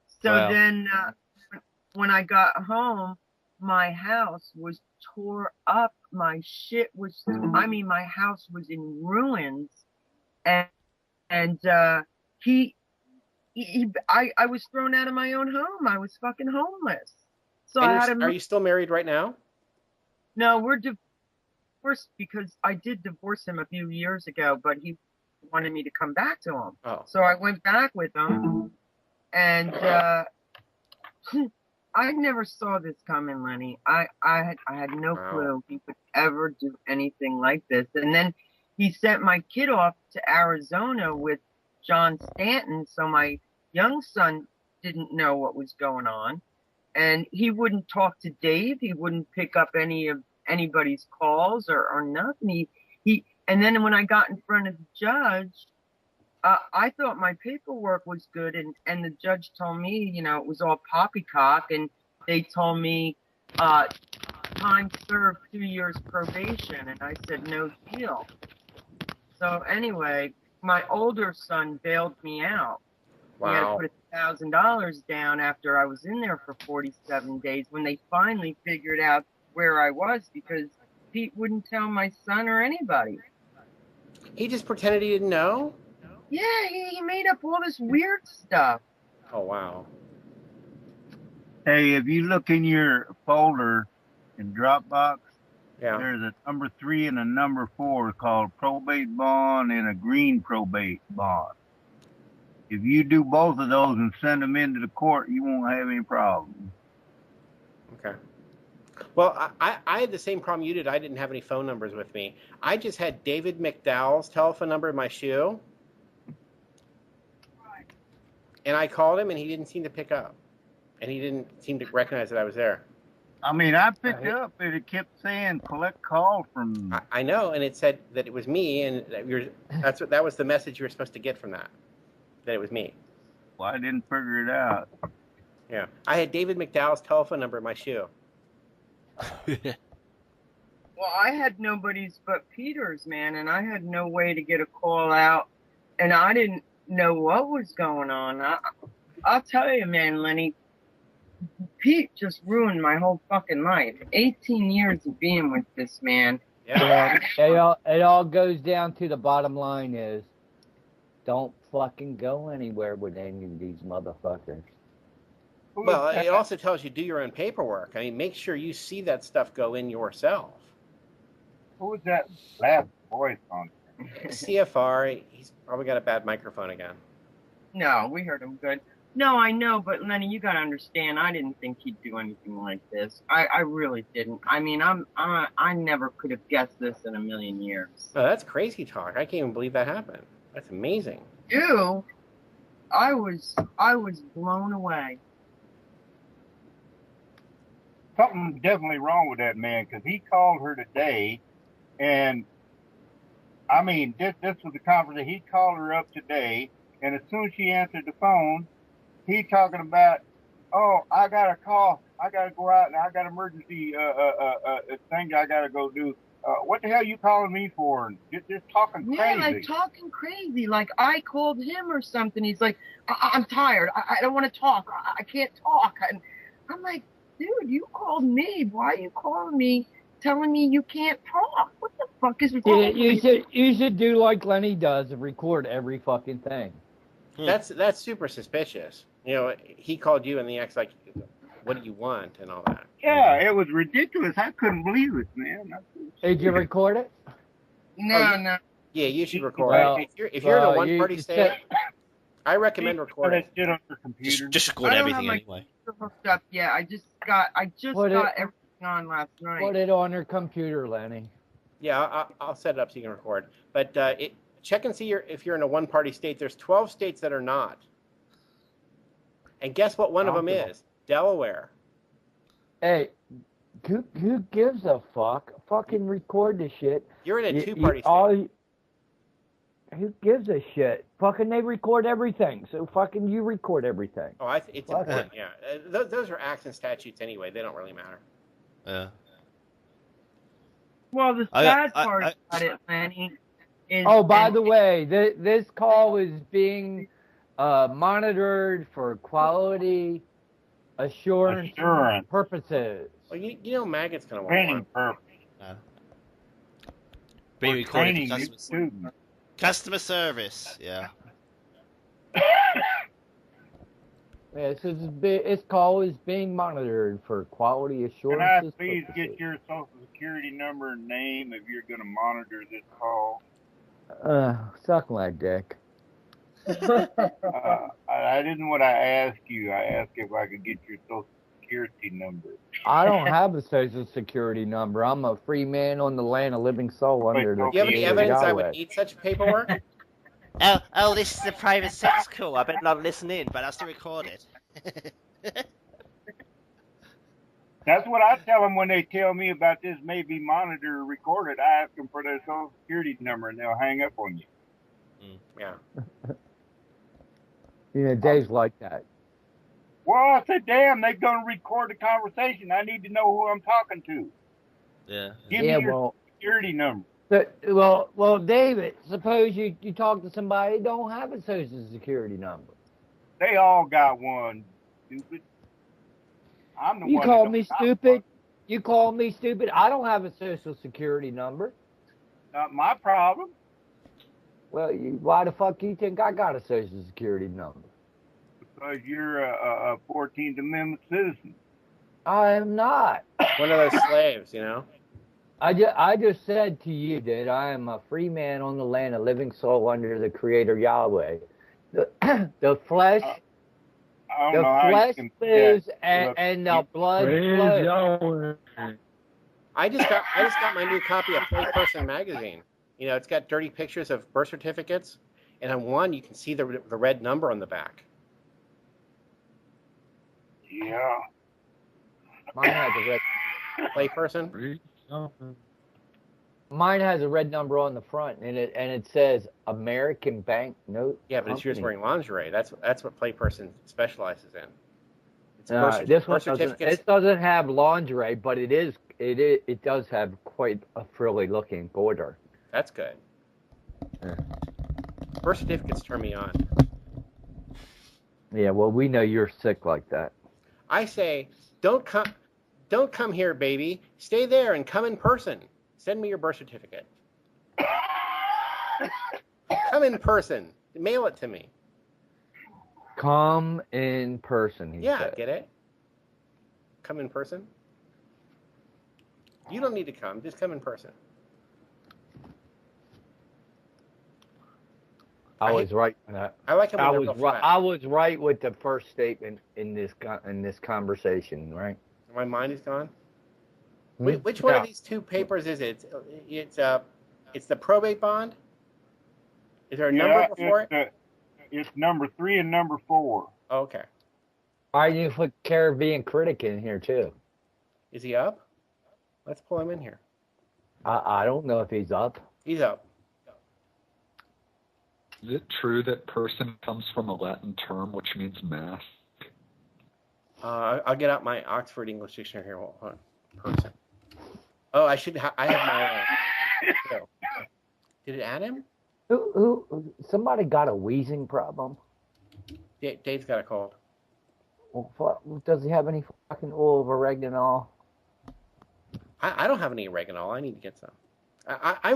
So Wow. then when I got home, my house was tore up. My shit was, I mean, my house was in ruins. And I was thrown out of my own home. I was fucking homeless. So I had to Are you still married right now? No, we're divorced because I did divorce him a few years ago, but he wanted me to come back to him. Oh. So I went back with him, and I never saw this coming, Lenny. I had no Wow. clue he would ever do anything like this. And then he sent my kid off to Arizona with John Stanton, so my young son didn't know what was going on. And he wouldn't talk to Dave. He wouldn't pick up anybody's calls or nothing. And then when I got in front of the judge, I thought my paperwork was good, and the judge told me, you know, it was all poppycock, and they told me time served, 2 years probation, and I said no deal. So anyway, my older son bailed me out. He had to Wow. put $1,000 down after I was in there for 47 days when they finally figured out where I was, because Pete wouldn't tell my son or anybody. He just pretended he didn't know? Yeah, he made up all this weird stuff. Oh, wow. Hey, if you look in your folder in Dropbox, Yeah. there's a number 3 and a number 4 called probate bond and a green probate bond. If you do both of those and send them into the court, you won't have any problem. Okay. Well, I had the same problem you did. I didn't have any phone numbers with me. I just had David McDowell's telephone number in my shoe. And I called him, and he didn't seem to pick up. And he didn't seem to recognize that I was there. I mean, I picked up, but it kept saying collect call from. I know, and it said that it was me, and that was the message you were supposed to get from that it was me. Well, I didn't figure it out. Yeah. I had David McDowell's telephone number in my shoe. Well, I had nobody's but Peter's, man, and I had no way to get a call out, and I didn't know what was going on. I'll tell you, man, Lenny, Pete just ruined my whole fucking life. 18 years of being with this man. Yeah. It all goes down to the bottom line is, don't fucking go anywhere with any of these motherfuckers. Well, it also tells you do your own paperwork. I mean, make sure you see that stuff go in yourself. Who was that last voice on? CFR, he's probably got a bad microphone again. No, we heard him good. No, I know, but Lenny, you gotta understand, I didn't think he'd do anything like this. I really didn't. I mean, I never could have guessed this in a million years. Oh, that's crazy talk. I can't even believe that happened. That's amazing. I was blown away. Something definitely wrong with that man, because he called her today, and I mean, this was the conversation. He called her up today, and as soon as she answered the phone, he talking about, oh, I got a call, I got to go out, and I got emergency thing I got to go do. what the hell you calling me for? Just talking Yeah, crazy. like talking crazy. Like I called him or something. He's like, I'm tired. I don't want to talk. I can't talk. And I'm like, dude, you called me. Why are you calling me, telling me you can't talk? What the fuck is wrong Yeah, with you? you should do like Lenny does and record every fucking thing. That's super suspicious. You know, he called you and the acts like, what do you want and all that. Yeah, it was ridiculous. I couldn't believe it, man. Did you record it? No, no. Yeah, you should record Well, it. If you're in a well, one-party you state, said- I recommend recording. That shit on your computer. Just record I don't have everything my anyway. computer hooked up yet. I just got Put it- everything on last night. Put it on your computer, Lenny. Yeah, I'll set it up so you can record. But check and see if you're in a one-party state. There's 12 states that are not. And guess what one of them is? Delaware. Hey, who gives a fuck? Fucking record the shit. You're in a two-party state. Who gives a shit? Fucking they record everything. So fucking you record everything. Oh, it's Fuck important, yeah. Those are acts and statutes anyway. They don't really matter. Yeah. Well, the sad part about it, Lenny, is... Oh, by the way, this call is being monitored for quality assurance purposes. Well, you know Maggot's going to want Training one. purpose. Being recorded Training for new students. customer service. Yeah. Yeah, this call is being monitored for quality Can I assurance please purposes. get your social security number and name if you're going to monitor this call? Suck my dick. I didn't what I asked you. I asked if I could get your social security number. I don't have a social security number. I'm a free man on the land, a living soul under the Do you have any creator evidence I Yahweh. would need such paperwork? Oh, this is a private sex call. I better not listen in, but I'll still record it. That's what I tell them when they tell me about this may be monitored or recorded. I ask them for their social security number and they'll hang up on you. Yeah. Yeah, Dave's like that. Well, I said, damn, they're going to record the conversation. I need to know who I'm talking to. Yeah. Give me your security number. Well, David, suppose you talk to somebody who don't have a social security number. They all got one, stupid. I'm the You one. call me stupid? You call me stupid? I don't have a social security number. Not my problem. Well, why the fuck you think I got a social security number? Because you're a 14th Amendment citizen. I am not. One of those slaves, you know? I just said to you that I am a free man on the land, a living soul under the Creator Yahweh. The flesh, I don't know how you can lives and the blood flows. I just got my new copy of Play Person magazine. You know, it's got dirty pictures of birth certificates, and on one you can see the red number on the back. Yeah. Mine has a red. Play Person. Mine has a red number on the front, and it says American Bank Note. Yeah, but it's yours wearing lingerie. That's what Play Person specializes in. It's This one doesn't. It doesn't have lingerie, but it does have quite a frilly looking border. That's good. Yeah. Birth certificates turn me on. Yeah, well, we know you're sick like that. I say, don't come here, baby. Stay there and come in person. Send me your birth certificate. Come in person. Mail it to me. Come in person. He said. Get it? Come in person. You don't need to come. Just come in person. I was right. I like it when I they're was real right. flat. I was right with the first statement in this conversation, right? My mind is gone. Which one of these two papers is it? It's the probate bond. Is there a number before it? It's number 3 and number 4. Oh, okay. I need to put Caribbean Critic in here too. Is he up? Let's pull him in here. I don't know if he's up. He's up. Is it true that person comes from a Latin term which means mask? I'll I'll get out my Oxford English Dictionary here. Hold on. Person. Oh, I should. I have my. So. Did it add him? Somebody got a wheezing problem? Dave's got a cold. Well, does he have any fucking oil of oregano? I don't have any oregano. I need to get some. I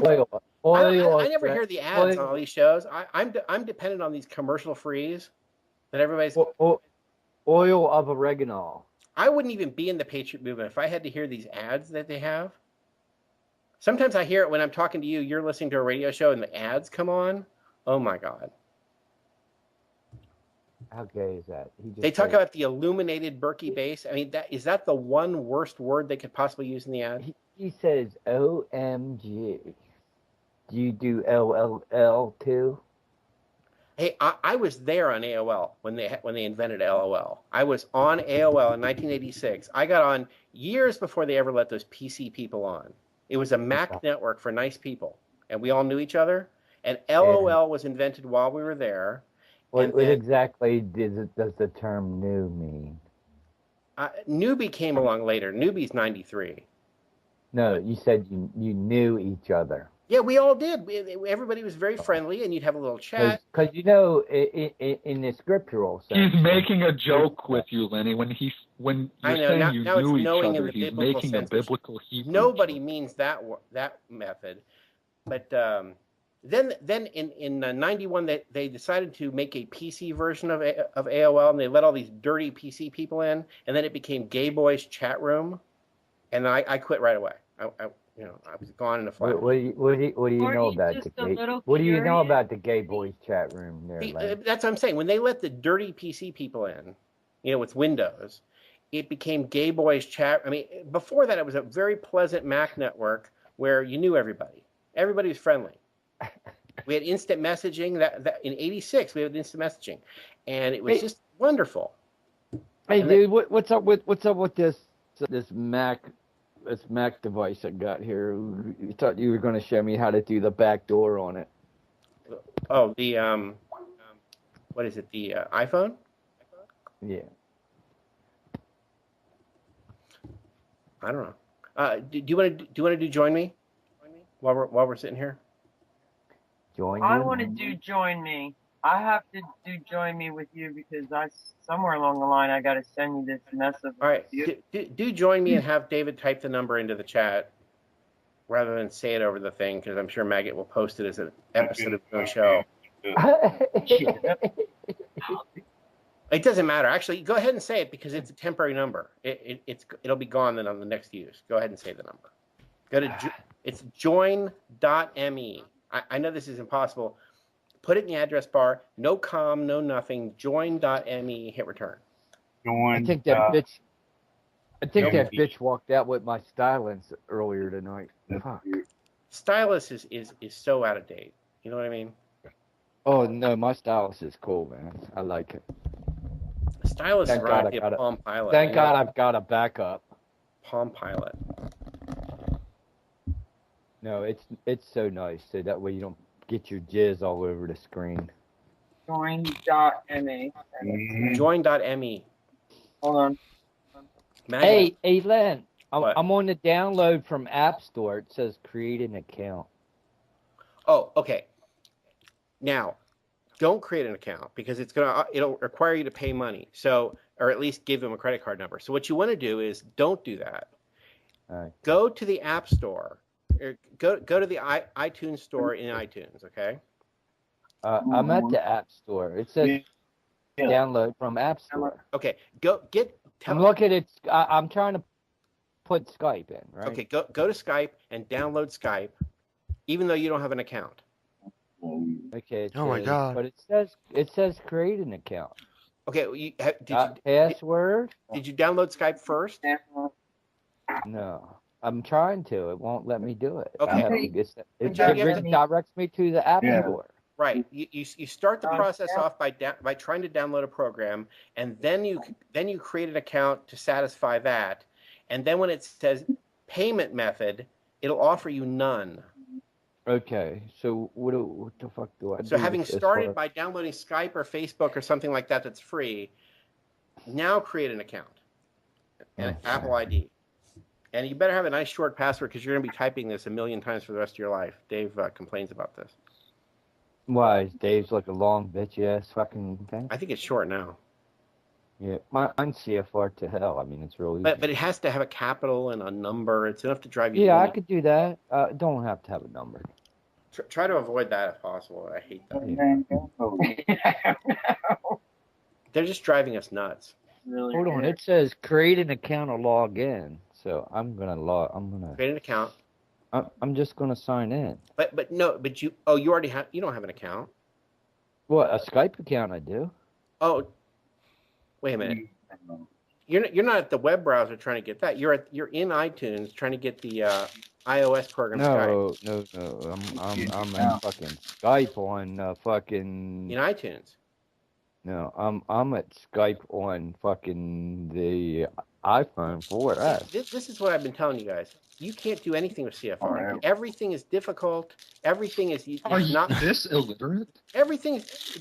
never hear the ads on all these shows. I'm dependent on these commercial frees that everybody's. Oil of oregano. I wouldn't even be in the Patriot movement if I had to hear these ads that they have. Sometimes I hear it when I'm talking to you. You're listening to a radio show and the ads come on. Oh my God. How gay is that? They talk about the illuminated Berkey bass. I mean, is that the one worst word they could possibly use in the ad? He says, OMG. Do you do LLL too? Hey, I was there on AOL when they invented LOL. I was on AOL in 1986. I got on years before they ever let those PC people on. It was a Mac network for nice people, and we all knew each other. And LOL was invented while we were there. What exactly does the term new mean? Newbie came along later. Newbie's 93. No, you said you knew each other. Yeah, we all did. Everybody was very friendly, and you'd have a little chat. Because in the scriptural sense, he's making a joke with you, Lenny. When you're saying you knew each other, he's making a biblical Hebrew. Nobody means that method. But then in 91, they decided to make a PC version of AOL, and they let all these dirty PC people in, and then it became Gay Boys Chat Room, and I quit right away. I was gone in a flash. What do you know about the gay? What do you know about the Gay Boys Chat Room there? That's what I'm saying. When they let the dirty PC people in, with Windows, it became Gay Boys Chat. I mean, before that, it was a very pleasant Mac network where you knew everybody. Everybody was friendly. We had instant messaging. That in '86 we had instant messaging, and it was just wonderful. Hey, dude, what's up with this Mac? This Mac device I got here. You thought you were going to show me how to do the back door on it. Oh, the what is it? The iPhone? Yeah. I don't know. Do you want to do join me while we're sitting here? I want to do join me. I have to do join me with you because somewhere along the line I got to send you this message. All right, do join me and have David type the number into the chat rather than say it over the thing, because I'm sure Maggot will post it as an episode of the show. It doesn't matter. Actually, go ahead and say it because it's a temporary number. It'll be gone then on the next use. Go ahead and say the number. It's join.me. I know this is impossible. Put it in the address bar. No com, no nothing. Join.me. Hit return. I think that bitch walked out with my stylus earlier tonight. Fuck. Stylus is so out of date. You know what I mean? Oh no, my stylus is cool, man. I like it. Stylus is right. Palm Pilot. Thank God I've got a backup. Palm Pilot. No, it's so nice. So that way you don't get your jizz all over the screen. Join.me. Join.me. Hold on. Maggot. Hey, Len. I'm on the download from App Store. It says create an account. Oh, okay. Now, don't create an account because it'll require you to pay money. So, or at least give them a credit card number. So what you want to do is don't do that. All right. Go to the App Store. Or go to the iTunes store in iTunes. Okay. I'm at the App Store. It says download from App Store. Okay. I'm looking at. I'm trying to put Skype in. Right. Okay. Go to Skype and download Skype, even though you don't have an account. Okay. Oh my God. But it says create an account. Okay. Password? Did you download Skype first? No. I'm trying to. It won't let me do it. Okay. It directs me to the App Store. Right. You start the process off by trying to download a program, and then you create an account to satisfy that, and then when it says payment method, it'll offer you none. Okay. So what the fuck do I do? So having started by downloading Skype or Facebook or something like that that's free, now create an account, an Apple ID. And you better have a nice short password because you're going to be typing this a million times for the rest of your life. Dave complains about this. Why? Dave's like a long bitch ass fucking thing. I think it's short now. Yeah, mine's CFR to hell. I mean, it's real easy. But it has to have a capital and a number. It's enough to drive you. Yeah, I could do that. Don't have to have a number. Try to avoid that if possible. I hate that. Yeah. They're just driving us nuts. Really Hold on, weird. it says create an account or log in. So I'm gonna Create an account. I'm just gonna sign in. But you already have. You don't have an account. What, a Skype account? I do. Oh, wait a minute. You're not at the web browser trying to get that. You're in iTunes trying to get the iOS program. No. Skype. I'm in fucking Skype on fucking. In iTunes. No, I'm at Skype on fucking the iPhone 4S. This is what I've been telling you guys. You can't do anything with CFR. Everything is difficult. Everything is Are you not. this illiterate? Everything is,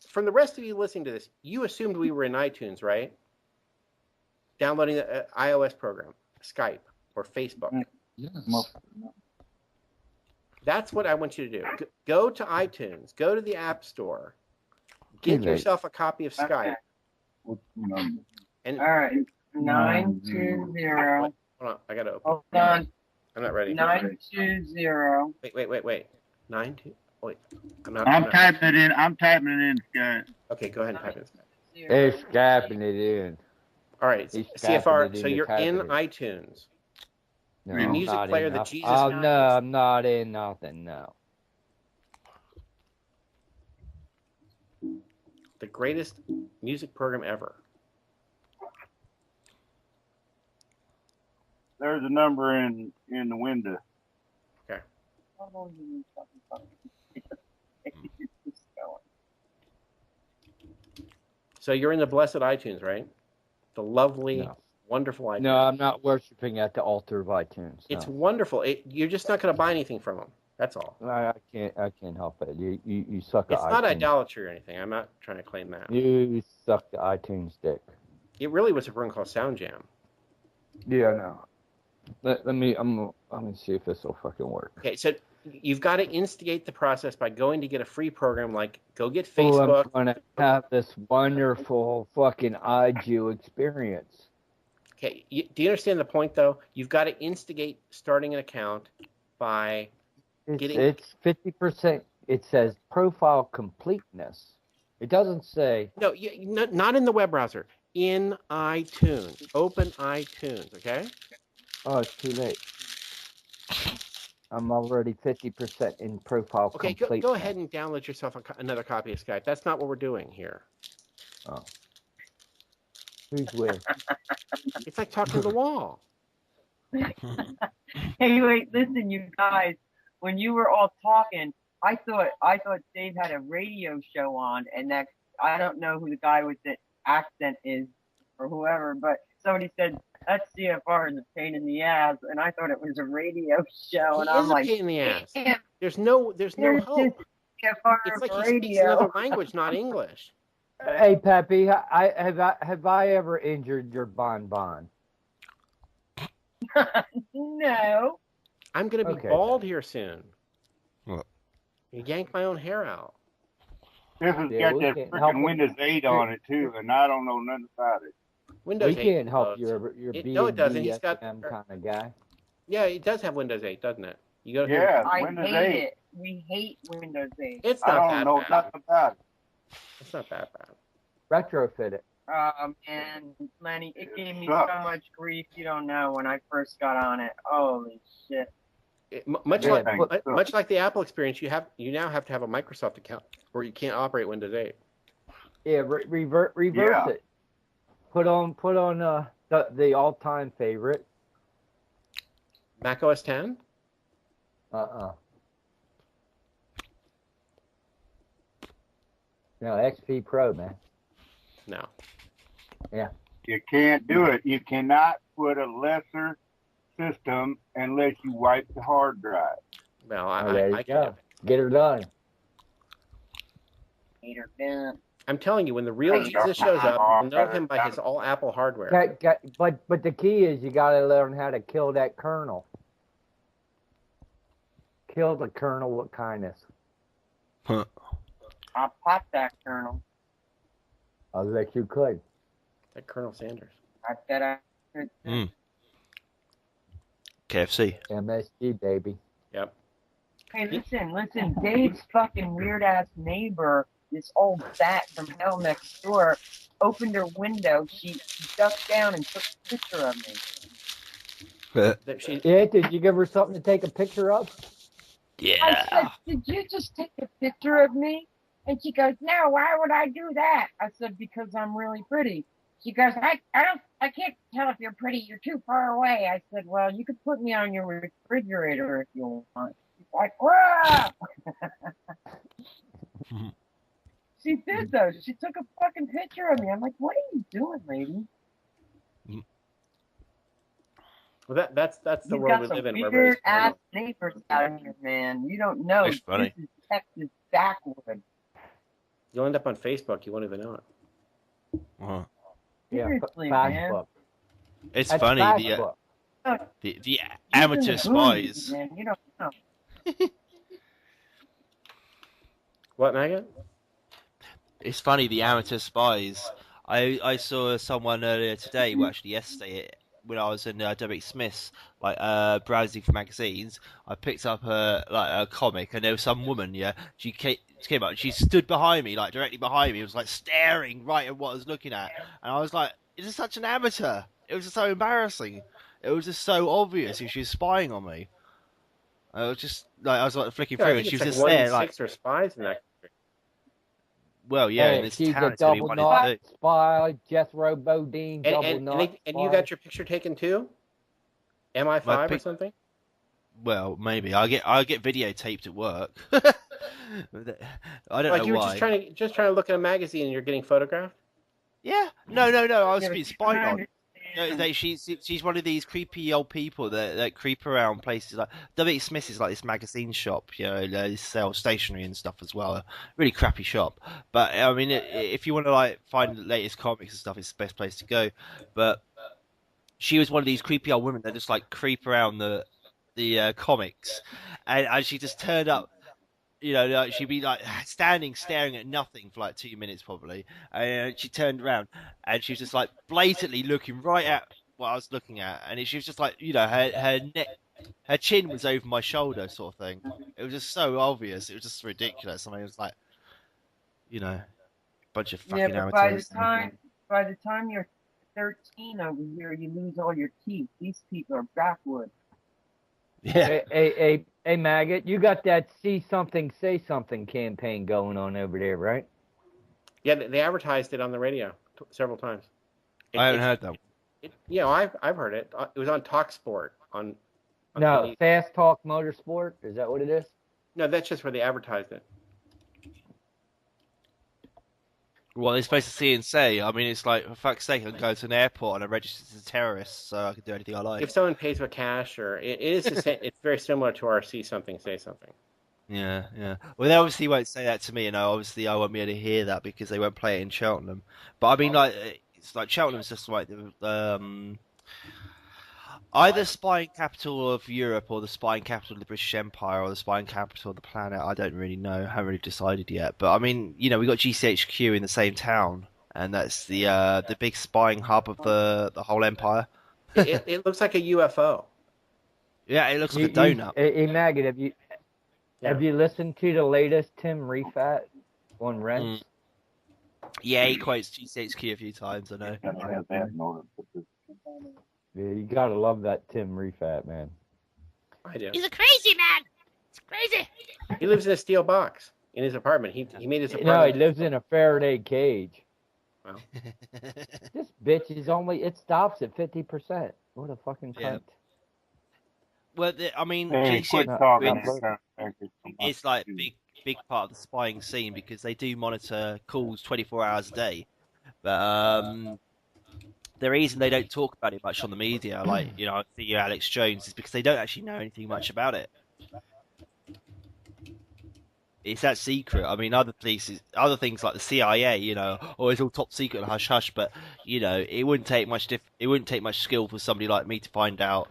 from the rest of you listening to this, you assumed we were in iTunes, right? Downloading the iOS program, Skype or Facebook. Yes. That's what I want you to do. Go to iTunes. Go to the App Store. Get yourself a copy of Skype. And All right, 920. hold on, I gotta open. Hold on, I'm not ready. 920. Wait. 9-2. Wait, I'm typing it in. I'm typing it in, Scott. Okay, go ahead and type it. It's Skyping it in. All right, He's CFR. typing it So in you're the in typing. iTunes. No, Your I'm music not player in that noth- Jesus Oh knows. no, I'm not in nothing. No. The greatest music program ever. There's a number in the window. So you're in the blessed iTunes, right? The lovely, No. wonderful iTunes. No, I'm not worshiping at the altar of iTunes. No. It's wonderful. You're just not going to buy anything from them. That's all. I can't help it. You suck at It's not iTunes. idolatry or anything. I'm not trying to claim that. You suck the iTunes dick. It really was a program called Sound Jam. Yeah, no. Let me see if this will fucking work. Okay, so you've got to instigate the process by going to get a free program like go get Oh, Facebook. I'm gonna have this wonderful fucking iJu experience. Okay, do you understand the point though? You've got to instigate starting an account by It's 50%. It says profile completeness. It doesn't say. no, not in the web browser. In iTunes, open iTunes. Okay. Oh, it's too late. I'm already 50% in profile Okay, completeness. go ahead and download yourself another copy of Skype. That's not what we're doing here. Oh. Who's with? It's like talking to the wall. Hey, wait, listen, you guys. When you were all talking, I thought Dave had a radio show on, and that I don't know who the guy with the accent is or whoever, but somebody said that CFR is a pain in the ass, and I thought it was a radio show, and He I'm is a like, pain in the ass. damn, There's no there's hope. just CFR It's like he speaks radio. another language, not English. Hey, Peppy, have I ever injured your bonbon? No. I'm going to be Okay. bald here soon. What? You yank my own hair out. This has Yeah, got we that can't help freaking it. Windows 8 on it too, and I don't know nothing about it. Windows We 8 can't help loads. your No, it doesn't. He's got- BSM kind of guy. Yeah, it does have Windows 8, doesn't it? You go to Yeah, I Windows hate 8. it. We hate Windows 8. It's I not don't know that bad. nothing about it. It's not that bad. Retrofit it. And Lenny, it gave me sucks. so much grief you don't know when I first got on it. Holy shit. Much Yeah, much like the Apple experience, you now have to have a Microsoft account, or you can't operate Windows 8. Yeah, reverse Yeah. it. Put on the all-time favorite. Mac OS 10? No, XP Pro, man. No. You can't do it. You cannot put a lesser system unless you wipe the hard drive. Well, There you I can go. do it. Get her done. Hater done. I'm telling you, when the real Jesus shows up, you'll know him by his all Apple hardware. But the key is you got to learn how to kill that colonel. Kill the colonel with kindness. Huh. I'll pop that colonel. I was like, you could. That Colonel Sanders. I bet I could. KFC. MSG, baby. Yep. Hey, listen. Dave's fucking weird ass neighbor, this old bat from hell next door, opened her window. She ducked down and took a picture of me. Yeah, did you give her something to take a picture of? Yeah. I said, did you just take a picture of me? And she goes, no, why would I do that? I said, because I'm really pretty. She goes, I can't tell if you're pretty. You're too far away. I said, well, you could put me on your refrigerator if you want. She's like, whoa! She did, though. She took a fucking picture of me. I'm like, what are you doing, lady? Well, that's the You world got we live some in. weird ass neighbors out here, man. You don't know. That's funny. This is Texas backwoods. You'll end up on Facebook. You won't even know it. Uh-huh. Yeah, Seriously, man. Facebook. It's That's funny. Facebook. The amateur He's in the movies, spies. man. You don't know. What, Maggot? It's funny, the amateur spies. I saw someone earlier today, well actually yesterday, when I was in W. Smith's, browsing for magazines. I picked up a comic, and there was some woman. Yeah, she came up. She stood behind me, directly behind me. It was staring right at what I was looking at, and I was like, "Is this such an amateur?" It was just so embarrassing. It was just so obvious she was spying on me. I was just I was flicking through, and she was just there, Six are spies in that. Well, yeah, Hey, in this she's town, a it's only double one in knot two. spy, Jethro Bodine, double knot And spy. you got your picture taken too? MI5 or something? Well, maybe I get videotaped at work. I don't know You were why. just trying to look at a magazine and you're getting photographed? Yeah, no. I was Yeah, being but spied I on. understand. She's one of these creepy old people that creep around places like W. Smith's is this magazine shop, they sell stationery and stuff as well. A really crappy shop, but I mean, if you want to find the latest comics and stuff, it's the best place to go. But she was one of these creepy old women that just creep around the comics, and she just turned up. She'd be standing staring at nothing for 2 minutes probably, and she turned around and she was just blatantly looking right at what I was looking at, and she was just her neck, her chin was over my shoulder sort of thing. It was just so obvious. It was just ridiculous. I mean, it was bunch of fucking Yeah, but amateurs. by the time you're 13 over here, you lose all your teeth. These people are backwoods. Yeah. Hey, Maggot, you got that See Something, Say Something campaign going on over there, right? Yeah, they advertised it on the radio several times. I haven't heard that. I've heard it. It was on TalkSport. No, Fast Talk Motorsport. Is that what it is? No, that's just where they advertised it. Well, they're supposed to see and say. I mean, it's for fuck's sake, I can go to an airport and I'm registered as a terrorist, so I can do anything I like. If someone pays with cash, or it is the same, it's very similar to our See Something, Say Something. Yeah. Well, they obviously won't say that to me, and obviously I won't be able to hear that because they won't play it in Cheltenham. But I mean, it's Cheltenham's just either spying capital of Europe, or the spying capital of the British Empire, or the spying capital of the planet. I don't really know. I haven't really decided yet. But I mean, we got GCHQ in the same town, and that's the big spying hub of the whole empire. It looks like a UFO. Yeah, it looks like a donut. Hey, Maggot, have you listened to the latest Tim Refat on Rents? Yeah, he quotes GCHQ a few times, I know. Yeah, you gotta love that Tim Refat, man. I do. He's a crazy man. It's crazy. He lives in a steel box in his apartment. He made his No, apartment. he lives in a Faraday cage. Well, This bitch is it stops at 50%. What a fucking cunt. Yeah. Well, I mean, Hey, quit GCHQ talking. it's big part of the spying scene because they do monitor calls 24 hours a day. But the reason they don't talk about it much on the media, I see Alex Jones, is because they don't actually know anything much about it. it's that secret. I mean, other places, other things like the CIA, you know, oh, it's all top secret and hush hush. But you know, it wouldn't take much. It wouldn't take much skill for somebody like me to find out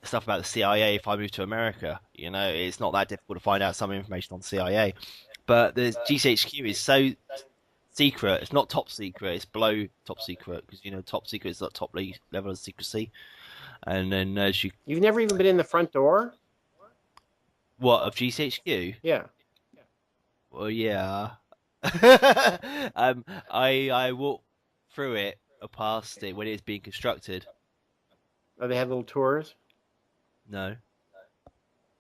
stuff about the CIA if I moved to America. You know, it's not that difficult to find out some information on the CIA. But the GCHQ is so secret. It's not top secret. It's below top secret because you know top secret is the top level of secrecy. And then as you, You've never even been in the front door? what of GCHQ? Yeah. Well, yeah. I walked through it or past it when it was being constructed. Oh, they had little tours? No,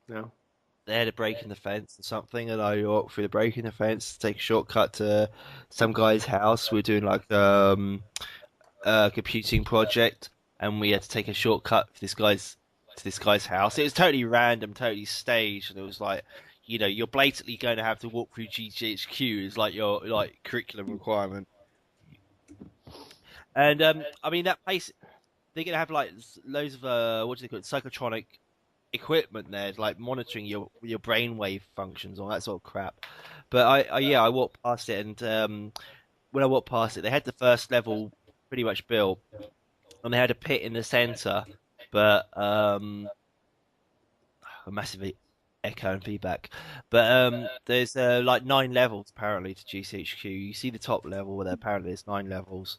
No. they had a break in the fence or something, and I walked through the break in the fence to take a shortcut to some guy's house. We were doing like a computing project, and we had to take a shortcut for this guy's house. It was totally random, totally staged, and it was like, you know, you're blatantly going to have to walk through GCHQ is like your like curriculum requirement. And I mean that place, they're gonna have like loads of what do they call it, psychotronic equipment there, like monitoring your brainwave functions, all that sort of crap. But I walked past it, and when I walked past it, they had the first level pretty much built, and they had a pit in the center, but a massive echo and feedback. But there's like 9 levels apparently to GCHQ. You see the top level where apparently there's 9 levels.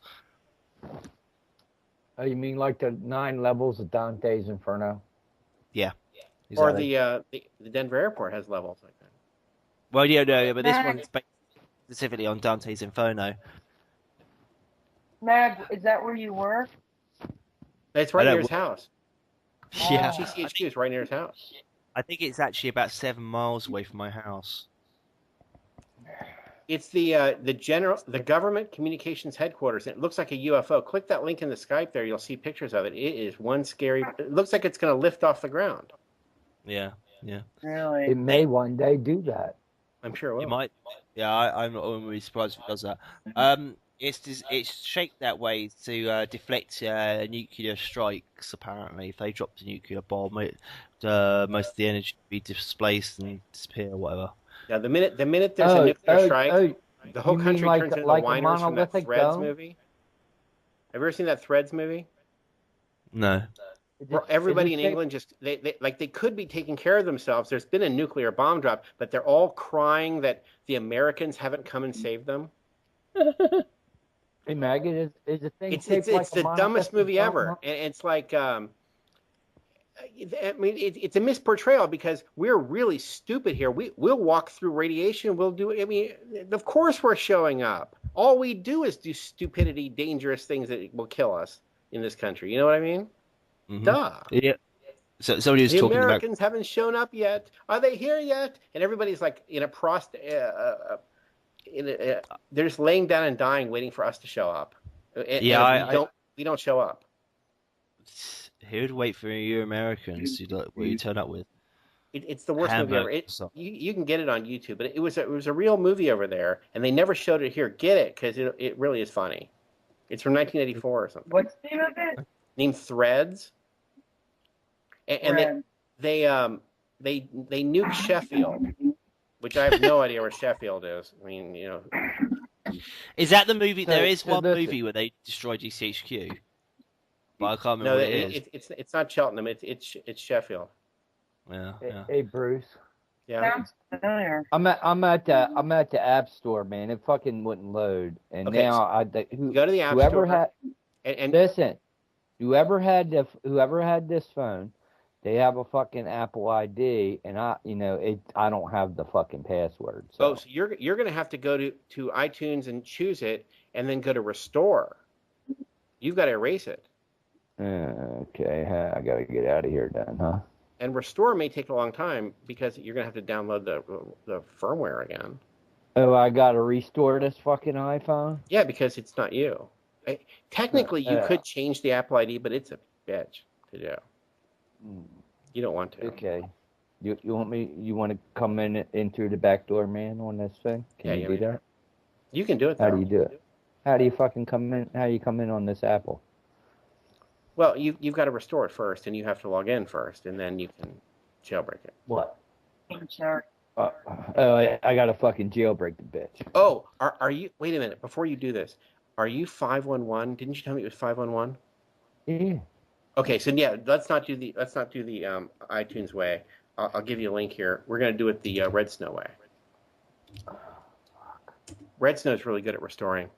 Oh, you mean like the 9 levels of Dante's Inferno? Yeah. Exactly. Exactly. Or the Denver airport has levels like that. Well, yeah, no, but this one's based specifically on Dante's Inferno. Mag, is that where you work? It's right near his house. Yeah. GCHQ is right near his house. I think it's actually about 7 miles away from my house. It's the government communications headquarters. And it looks like a UFO. Click that link in the Skype there. You'll see pictures of it. It is one scary. It looks like it's going to lift off the ground. Yeah, yeah. Really? It may one day do that. I'm sure it will. It might. Yeah, I'm not really surprised if it does that. It's shaped that way to deflect nuclear strikes. Apparently, if they dropped a nuclear bomb, most of the energy would be displaced and disappear, or whatever. Yeah, the minute there's a nuclear strike, the whole country like, turns into like the whiners from that Threads dome? movie. Have you ever seen that Threads movie? No. Where everybody in England just they could be taking care of themselves. There's been a nuclear bomb drop, but they're all crying that the Americans haven't come and saved them. Hey, Maggot, is the thing. It's like the dumbest movie ever, and it's like I mean it's a misportrayal because we're really stupid here. We'll walk through radiation. We'll do. I mean, of course we're showing up. All we do is do stupidity, dangerous things that will kill us in this country. You know what I mean? Mm-hmm. Duh. Yeah. So somebody was the talking Americans about. haven't shown up yet. Are they here yet? And everybody's like in a they're just laying down and dying, waiting for us to show up. And we don't show up. Who would wait for you Americans to what you turn up with? It's the worst movie ever. You can get it on YouTube, but it was a real movie over there, and they never showed it here. Get it because it really is funny. It's from 1984 or something. What's the name of it? Named Threads. And they nuked Sheffield, which I have no idea where Sheffield is. I mean, you know. Is that the movie? There is one movie where they destroy GCHQ, but I can't remember what it is. It's not Cheltenham. It's Sheffield. Yeah. Hey, Bruce. Yeah. Sounds familiar. I'm at the App Store, man. It fucking wouldn't load, and Okay, now go to the App whoever Store. had And listen, whoever had this phone, they have a fucking Apple ID, and I don't have the fucking password. So, so you're gonna have to go to iTunes and choose it, and then go to Restore. You've got to erase it. Okay, I gotta get out of here then, huh? And Restore may take a long time because you're gonna have to download the firmware again. Oh, I gotta restore this fucking iPhone? Yeah, because it's not you. Technically, you could change the Apple ID, but it's a bitch to do. You don't want to. Okay. You want me? You want to come in through the back door, man, on this thing? Can you do that? You can do it. How do you do it? How do you fucking come in? How do you come in on this Apple? Well, you've got to restore it first, and you have to log in first, and then you can jailbreak it. What? Sure. I gotta fucking jailbreak the bitch. Oh, are you? Wait a minute. Before you do this, are you 511? Didn't you tell me it was 511? Yeah. Okay, so yeah, let's not do the iTunes way. I'll give you a link here. We're gonna do it the Red Snow way. Red Snow is really good at restoring.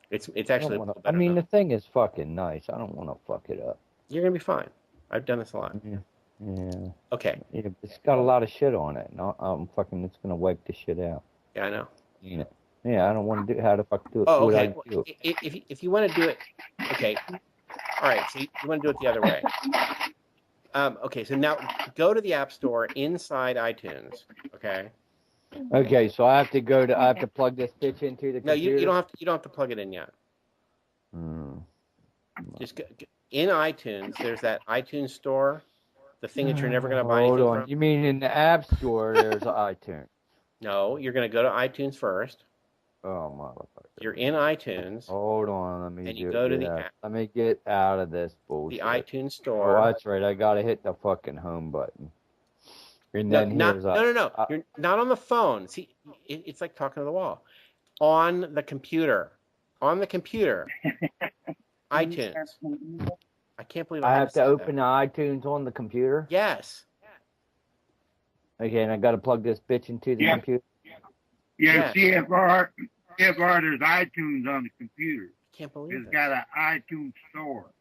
It's actually. I mean, the thing is fucking nice. I don't want to fuck it up. You're gonna be fine. I've done this a lot. Yeah. Okay. Yeah, it's got a lot of shit on it. And it's gonna wipe the shit out. Yeah, I know. Yeah, I don't want to do. How the fuck do it? Oh, okay. If you want to do it, okay. All right. So you want to do it the other way. Okay. So now go to the App Store inside iTunes. Okay. Okay. So I have to plug this bitch into the computer. No, you don't have to plug it in yet. Just go, in iTunes. There's that iTunes Store, the thing that you're never gonna buy anything from. You mean in the App Store? There's iTunes. No, you're gonna go to iTunes first. Oh, motherfucker. You're in iTunes. Hold on, let me let me get out of this bullshit. The iTunes Store. Oh, that's right. I gotta hit the fucking home button. And then no. You're not on the phone. See, it's like talking to the wall. On the computer. iTunes. I can't believe I have to open the iTunes on the computer. Yes. Okay, and I gotta plug this bitch into the computer. Yeah, CFR, there's iTunes on the computer. Can't believe it. It's got an iTunes store.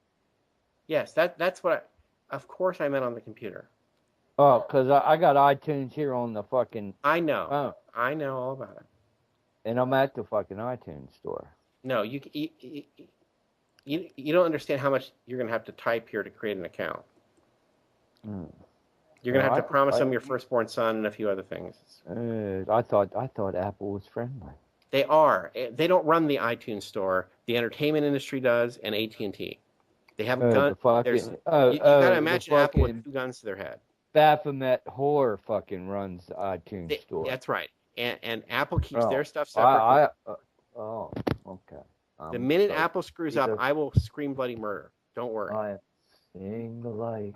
Yes, that's what of course I meant on the computer. Oh, because I got iTunes here on the fucking... I know. Oh. I know all about it. And I'm at the fucking iTunes store. No, you don't understand how much you're going to have to type here to create an account. You're going to have to promise them your firstborn son and a few other things. I thought Apple was friendly. They are. They don't run the iTunes store. The entertainment industry does, and AT&T. They have a gun. You gotta imagine Apple with two guns to their head. Baphomet whore fucking runs the iTunes store. That's right. And Apple keeps their stuff separate. Okay. The minute Apple screws up, I will scream bloody murder. Don't worry. I am seeing the light.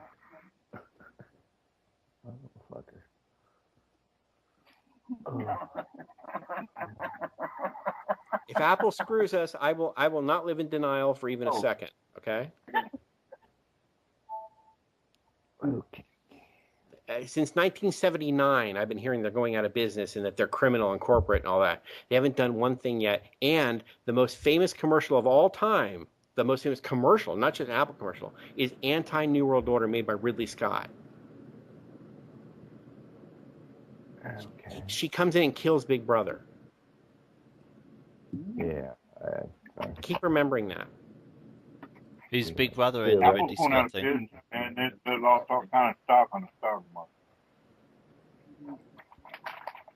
Motherfucker. If Apple screws us, I will not live in denial for even a second. Okay. Okay. Since 1979, I've been hearing they're going out of business and that they're criminal and corporate and all that. They haven't done one thing yet. And the most famous commercial of all time, the most famous commercial, not just an Apple commercial, is Anti-New World Order made by Ridley Scott. Okay. She comes in and kills Big Brother. Yeah. Keep remembering that. Who's Big Brother in the Ridley Scott thing? And they lost all kind of stock on the stock market.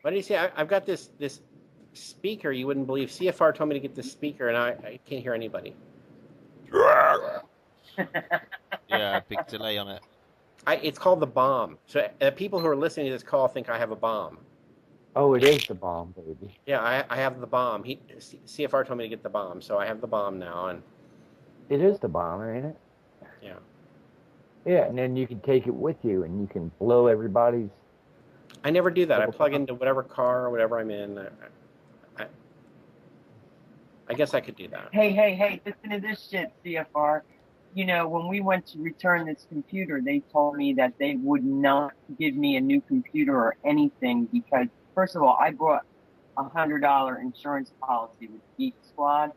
What do you say? I've got this speaker you wouldn't believe. CFR told me to get this speaker, and I can't hear anybody. Yeah, big delay on it. It's called the bomb. So people who are listening to this call think I have a bomb. Oh, it is the bomb, baby. Yeah, I have the bomb. CFR told me to get the bomb, so I have the bomb now. And it is the bomb, ain't it? Yeah. Yeah, and then you can take it with you, and you can blow everybody's... I never do that. I plug into whatever car or whatever I'm in. I guess I could do that. Hey, listen to this shit, CFR. You know, when we went to return this computer, they told me that they would not give me a new computer or anything because, first of all, I bought $100 insurance policy with Geek Squad,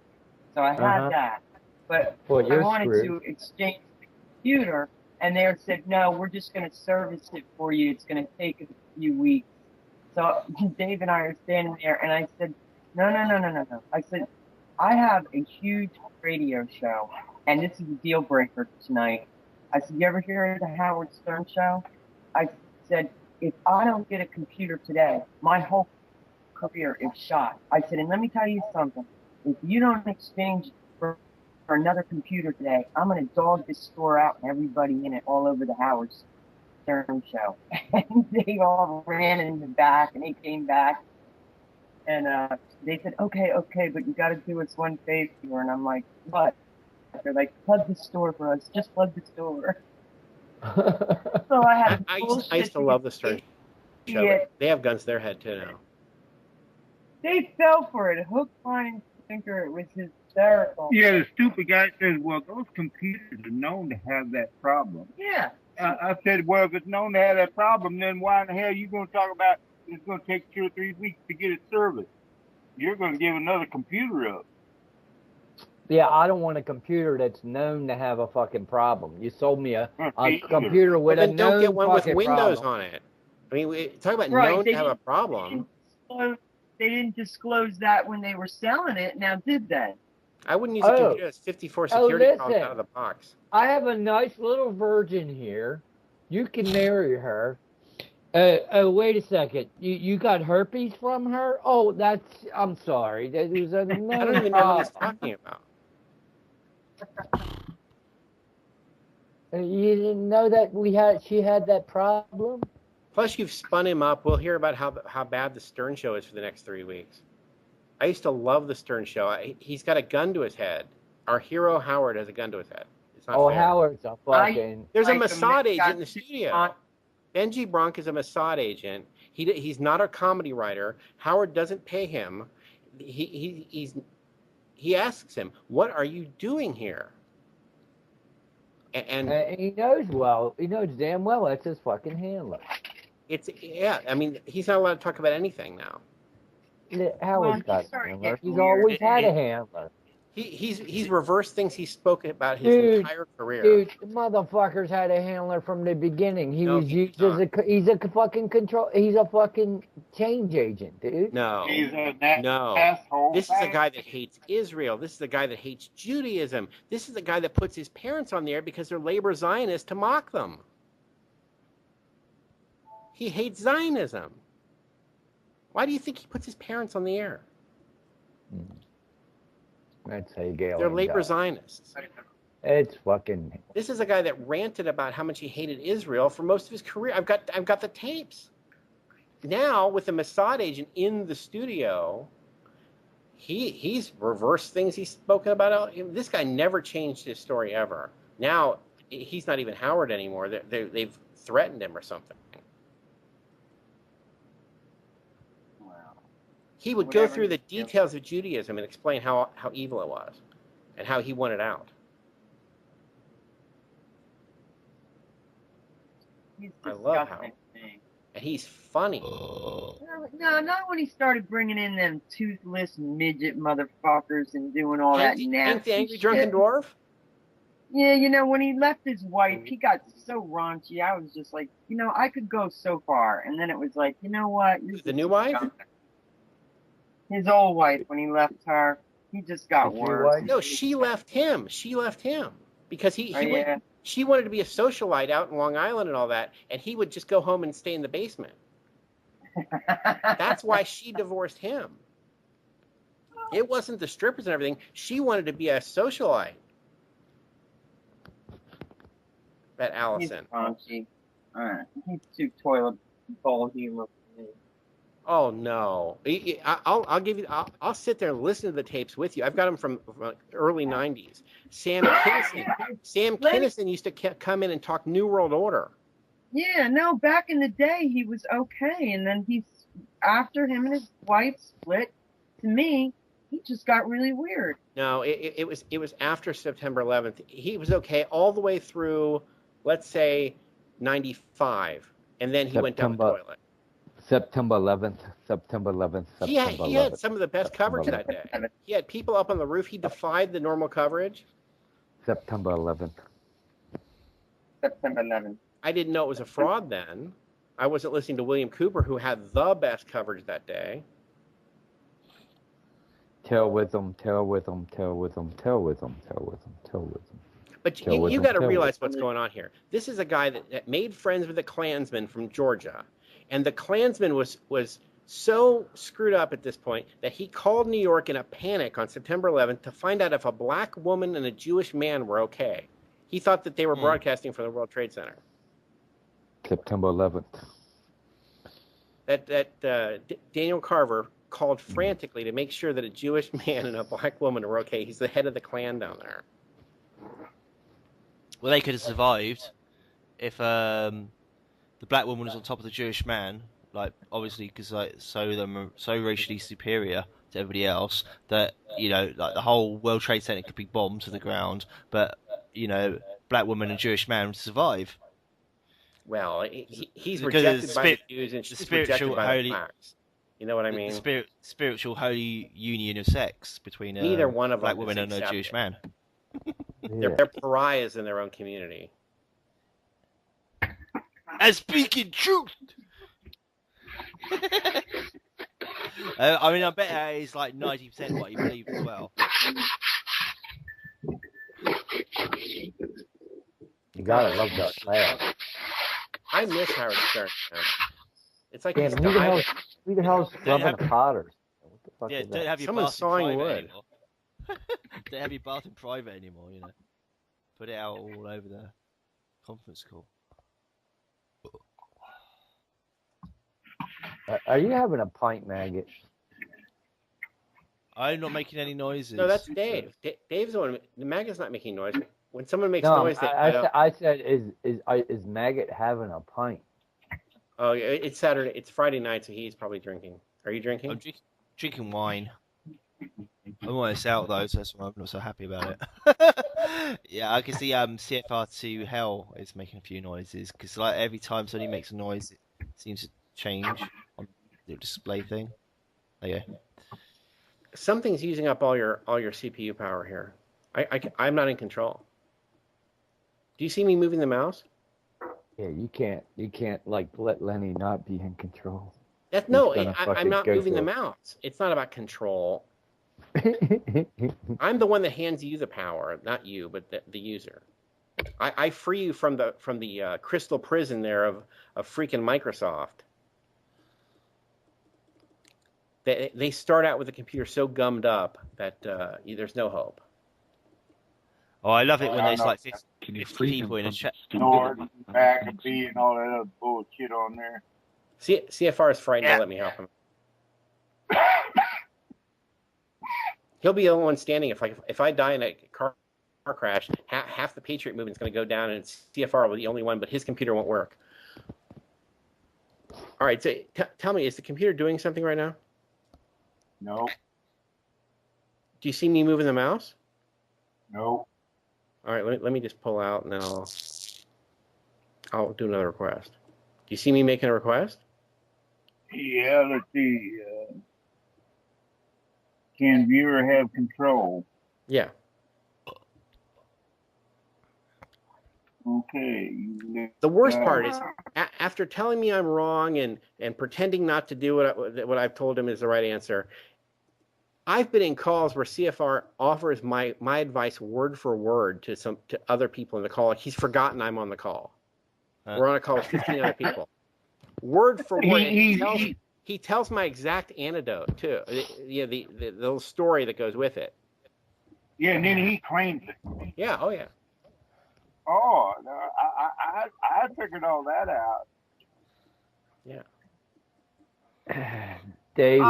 so I had that. But I wanted to exchange the computer, and they said, no, we're just going to service it for you. It's going to take a few weeks. So Dave and I are standing there, and I said, no. I said, I have a huge radio show, and this is a deal breaker tonight. I said, you ever hear of the Howard Stern show? I said, if I don't get a computer today, my whole career is shot. I said, and let me tell you something. If you don't exchange for another computer today, I'm going to dog this store out and everybody in it all over the Howard Stern show. And they all ran in the back, and they came back. And they said, okay, but you got to do us one favor. And I'm like, what? They're like, plug the store for us. Just plug the store. So I had I used to love the Stern show. Yeah. But they have guns to their head too now. They fell for it. Hook, line, and sinker. It was hysterical. Yeah, the stupid guy says, well, those computers are known to have that problem. Yeah. I said, well, if it's known to have that problem, then why in the hell are you going to talk about it's going to take 2 or 3 weeks to get it serviced? You're going to give another computer up. Yeah, I don't want a computer that's known to have a fucking problem. You sold me a Either. computer with Well, a then don't known get one with fucking Windows problem. on it. I mean, talk about Right, known they to have a didn't- problem. They didn't disclose that when they were selling it. Now, did they? I wouldn't use a computer that has 54 security problems listen. out of the box. I have a nice little virgin here. You can marry her. Oh, wait a second. You got herpes from her? Oh, I'm sorry. That was a known I don't even know what he's problem. talking about. You didn't know that she had that problem? Plus, you've spun him up. We'll hear about how bad the Stern Show is for the next 3 weeks. I used to love the Stern Show. He's got a gun to his head. Our hero Howard has a gun to his head. It's not fair. Howard's a fucking. There's a Like the Mossad Met agent got in the too studio. hot. Benji Bronk is a Mossad agent. He's not a comedy writer. Howard doesn't pay him. He asks him, "What are you doing here?" And He knows well. He knows damn well that's his fucking handler. I mean, he's not allowed to talk about anything now. Howard's got a started handler. getting He's weird. always had a handler. He's reversed things he spoke about his Dude, entire career. Dude, the motherfucker's had a handler from the beginning. He No, was he used did as he's a fucking control. He's a fucking change agent, dude. No, He's an Oh. asshole. This is a guy that hates Israel. This is a guy that hates Judaism. This is a guy that puts his parents on the air because they're labor Zionists to mock them. He hates Zionism. Why do you think he puts his parents on the air? That's how you get They're on labor God. Zionists. It's fucking. This is a guy that ranted about how much he hated Israel for most of his career. I've got the tapes. Now with the Mossad agent in the studio, he's reversed things he's spoken about. This guy never changed his story ever. Now he's not even Howard anymore. They've threatened him or something. He would go Whatever through the he feels. details of Judaism and explain how evil it was and how he wanted out. He's I love disgusting. And he's funny. No, not when he started bringing in them toothless midget motherfuckers and doing all that Hank nasty the Angry shit. Drunken Dwarf? Yeah, when he left his wife, he got so raunchy. I was just like, I could go so far. And then it was like, you know what? You're The new wife? His old wife, when he left her, he just got His new worse. wife? No, she left him. Because she wanted to be a socialite out in Long Island and all that, and he would just go home and stay in the basement. That's why she divorced him. It wasn't the strippers and everything. She wanted to be a socialite. That He's Allison. raunchy. He's too toilet bowl humor for me. Oh no! I'll give you. I'll sit there and listen to the tapes with you. I've got them from early '90s. Sam Kinison used to come in and talk New World Order. Yeah, no, back in the day he was okay, and then after him and his wife split, to me, he just got really weird. No, it was after September 11th. He was okay all the way through, let's say, '95, and then he went down the toilet. September 11th. He had some of the best coverage that day. He had people up on the roof. He defied the normal coverage. September 11th. September 11th. I didn't know it was a fraud then. I wasn't listening to William Cooper, who had the best coverage that day. Tell with them. But you got to realize what's going on here. This is a guy that made friends with a Klansman from Georgia. And the Klansman was so screwed up at this point that he called New York in a panic on September 11th to find out if a black woman and a Jewish man were okay. He thought that they were broadcasting from the World Trade Center. September 11th. Daniel Carver called frantically to make sure that a Jewish man and a black woman were okay. He's the head of the Klan down there. Well, they could have survived if the black woman was on top of the Jewish man like obviously because like so racially superior to everybody else that like the whole World Trade Center could be bombed to the ground, but black woman and Jewish man would survive. Well, he's Because rejected by the Jews and the she's rejected spiritual by the holy blacks. You know what I the mean? spiritual holy union of sex between a Neither one of black them woman is and a Jewish accepted. man. Yeah. They're pariahs in their own community. And speaking truth. I mean, I bet that is like 90% what he believes as well. You gotta love that class. I miss Howard Stern, man. It's like Damn, he's who the hell's scrubbing the potters? What the fuck Yeah, is don't that? have your Someone's bath sawing in private wood. anymore. Don't have your bath in private anymore, Put it out all over the conference call. Are you having a pint, Maggot? I'm not making any noises. No, that's Dave. Dave's the one. The Maggot's not making noise. When someone makes No, noise, I said, is Maggot having a pint? Oh, yeah, it's Saturday. It's Friday night, so he's probably drinking. Are you drinking? I'm drinking wine. I'm almost out though, so that's why I'm not so happy about it. Yeah, I can see CFR2 Hell is making a few noises because like every time somebody makes a noise, it seems to change on the display thing. There you go. Something's using up all your CPU power here. I'm not in control. Do you see me moving the mouse? Yeah, you can't like let Lenny not be in control. No, gonna I'm fucking not go moving the for it. mouse. It's not about control. I'm the one that hands you the power, not you, but the user. I free you from the crystal prison there of freaking Microsoft. They start out with a computer so gummed up that there's no hope. Oh, I love it when there's like 50 Can you free him people in a from chat. Nord, McAfee, and all that other bullshit on there. CFR is frightened to let me help him. He'll be the only one standing. If I die in a car crash, half the Patriot movement's going to go down, and CFR will be the only one, but his computer won't work. All right, so tell me, is the computer doing something right now? No, Do you see me moving the mouse? no. All right, let me just pull out, and then I'll do another request. Do you see me making a request? Yeah, let's see. Can viewer have control? Yeah. Okay. The worst part is after telling me I'm wrong and pretending not to do what I've told him is the right answer. I've been in calls where CFR offers my advice word for word to other people in the call. Like he's forgotten I'm on the call. We're on a call with 15 other people. Word for word. He tells my exact anecdote too. The little story that goes with it. Yeah, and then he claims it. Yeah. Oh yeah. Oh, no, I figured all that out. Yeah. Dave,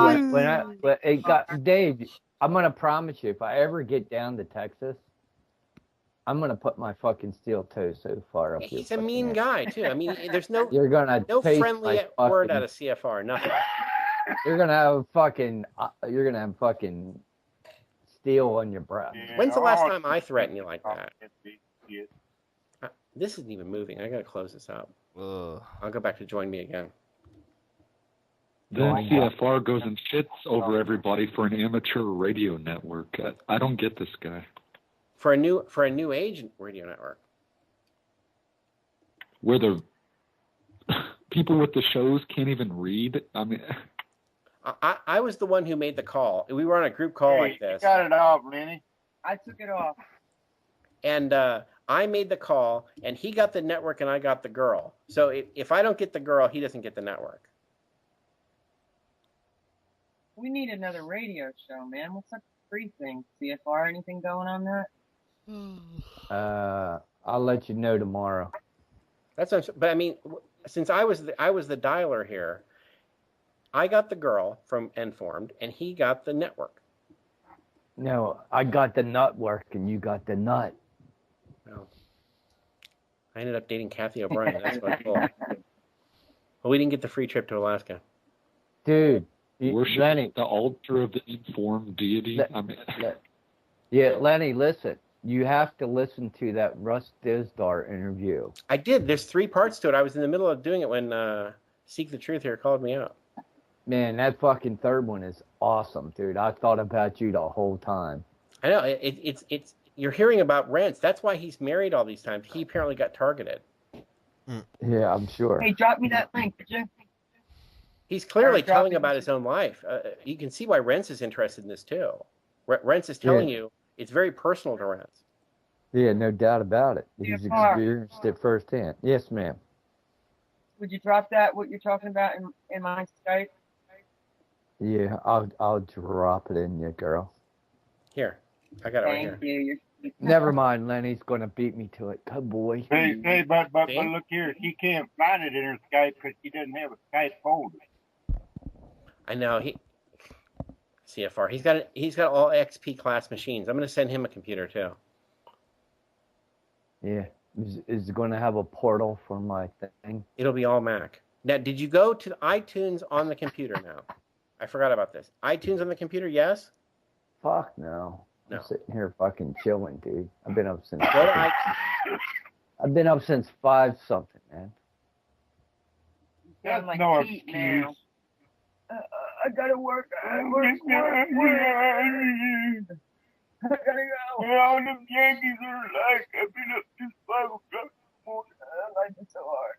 Dave, I'm gonna promise you, if I ever get down to Texas, I'm gonna put my fucking steel toe so far up. He's a mean guy too. I mean, there's no no friendly word out of CFR. Nothing. You're gonna have fucking steel on your breath. Yeah, When's the last time I threatened you like that? Yeah. This isn't even moving. I gotta close this up. Ugh. I'll go back to join me again. Then CFR goes and shits over everybody for an amateur radio network. I don't get this guy. For a new age radio network. Where the people with the shows can't even read. I mean, I was the one who made the call. We were on a group call like this. You got it off, Lenny. I took it off. And I made the call, and he got the network, and I got the girl. So if I don't get the girl, he doesn't get the network. We need another radio show, man. What's up with free thing? CFR, anything going on that? I'll let you know tomorrow. That's what but I mean, since I was the dialer here, I got the girl from Informed, and he got the network. No, I got the nut work, and you got the nut. No. I ended up dating Kathy O'Brien. That's what cool. But we didn't get the free trip to Alaska. Dude, Worship Lenny. the altar of the informed deity. Yeah, Lenny, listen. You have to listen to that Russ Dizdar interview. I did. There's 3 parts to it. I was in the middle of doing it when Seek the Truth here called me out. Man, that fucking third one is awesome, dude. I thought about you the whole time. I know. It's you're hearing about Rents. That's why he's married all these times. He apparently got targeted. Yeah, I'm sure. Hey, drop me that link, could you? He's clearly telling about his own life. You can see why Rents is interested in this too. Rents is telling you it's very personal to Rents. Yeah, no doubt about it. He's Yeah, experienced it firsthand. Yes, ma'am. Would you drop that, what you're talking about, in my Skype? Yeah, I'll drop it in you, girl. Here, I got it right here. Thank you. Never mind, Lenny's gonna beat me to it. Good boy. Hey, but look here, she can't find it in her Skype because she doesn't have a Skype folder. I know CFR. He's got all XP class machines. I'm going to send him a computer too. Yeah, is it going to have a portal for my thing? It'll be all Mac. Now, did you go to iTunes on the computer now? I forgot about this. iTunes on the computer, yes? Fuck no. No. I'm sitting here fucking chilling, dude. I've been up since. Go to iTunes. I've been up since 5 something, man. That's like no Pete excuse. now. I gotta work. I gotta go. All them Yankees are like, I've been up since 5 o'clock in the morning. I like it so hard.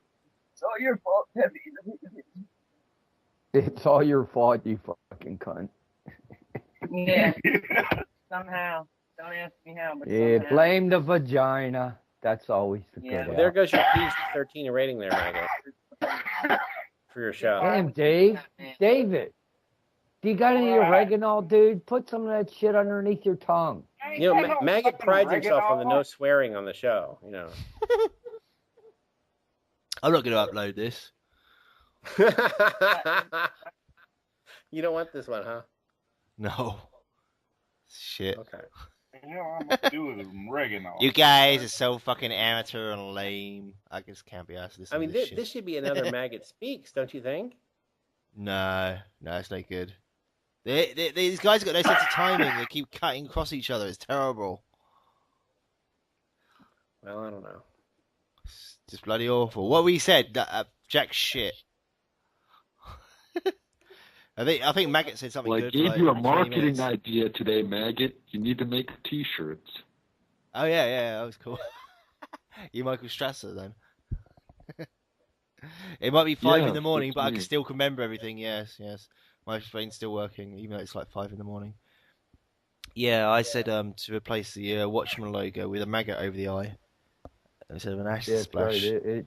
It's all your fault, Debbie. It's all your fault, you fucking cunt. Yeah. Somehow. Don't ask me how, but Yeah, somehow. blame the vagina. That's always the Yeah. good. Well, there goes your PG-13 rating there, Maggot, for your show. Damn, Dave. David. Do you got any oregano, dude? Put some of that shit underneath your tongue. You know, Maggot prides himself on the no swearing on the show, you know. I'm not going to upload this. You don't want this one, huh? No. Shit. Okay. You know, I'm gonna do with oregano. You guys are so fucking amateur and lame. I just can't be asked this. I mean, this should be another Maggot Speaks, don't you think? No, it's no good. These guys got no sense of timing. They keep cutting across each other. It's terrible. Well, I don't know. It's just bloody awful. What we said, jack shit. I think Maggot said something Well, good. I gave like, you a 20 marketing minutes. idea today, Maggot. You need to make T-shirts. Oh yeah, that was cool. You Michael Strasser then. It might be 5 in the morning, but I can still remember everything. Yes. My brain's still working, even though it's like 5 in the morning. Yeah, I said to replace the Watchman logo with a maggot over the eye instead of an acid splash. Right.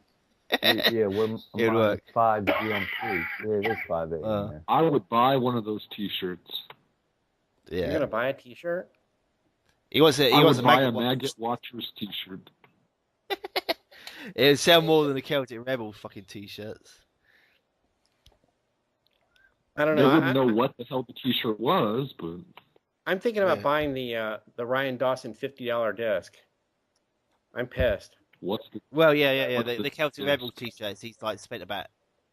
Yeah, we're It'd work. 5 GMT. Yeah, it is 5 a.m. I would buy one of those T-shirts. Yeah. You're gonna buy a T-shirt? He wants a Maggot Maggot Watchers T-shirt. It would sell more than the Celtic Rebel fucking T-shirts. I don't They know. wouldn't know what the hell the T-shirt was, but I'm thinking about buying the Ryan Dawson $50 disc. I'm pissed. what's the... Well, yeah. What's The the- Celtic Rebel T-shirts. He's like spent about.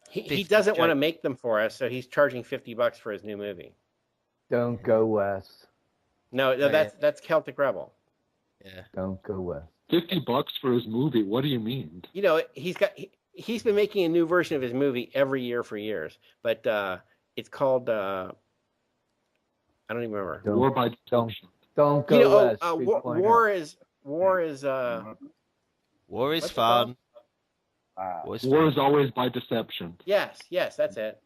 He 50 doesn't want to straight. make them for us, so he's charging $50 for his new movie. Don't go west. No, yeah. that's Celtic Rebel. Yeah. Don't go west. $50 for his movie? What do you mean? You know, he's been making a new version of his movie every year for years, but it's called I don't even remember. Don't, War by Deception. don't go You know, west. war is War is What's it fun. War is always by deception. yes, that's it.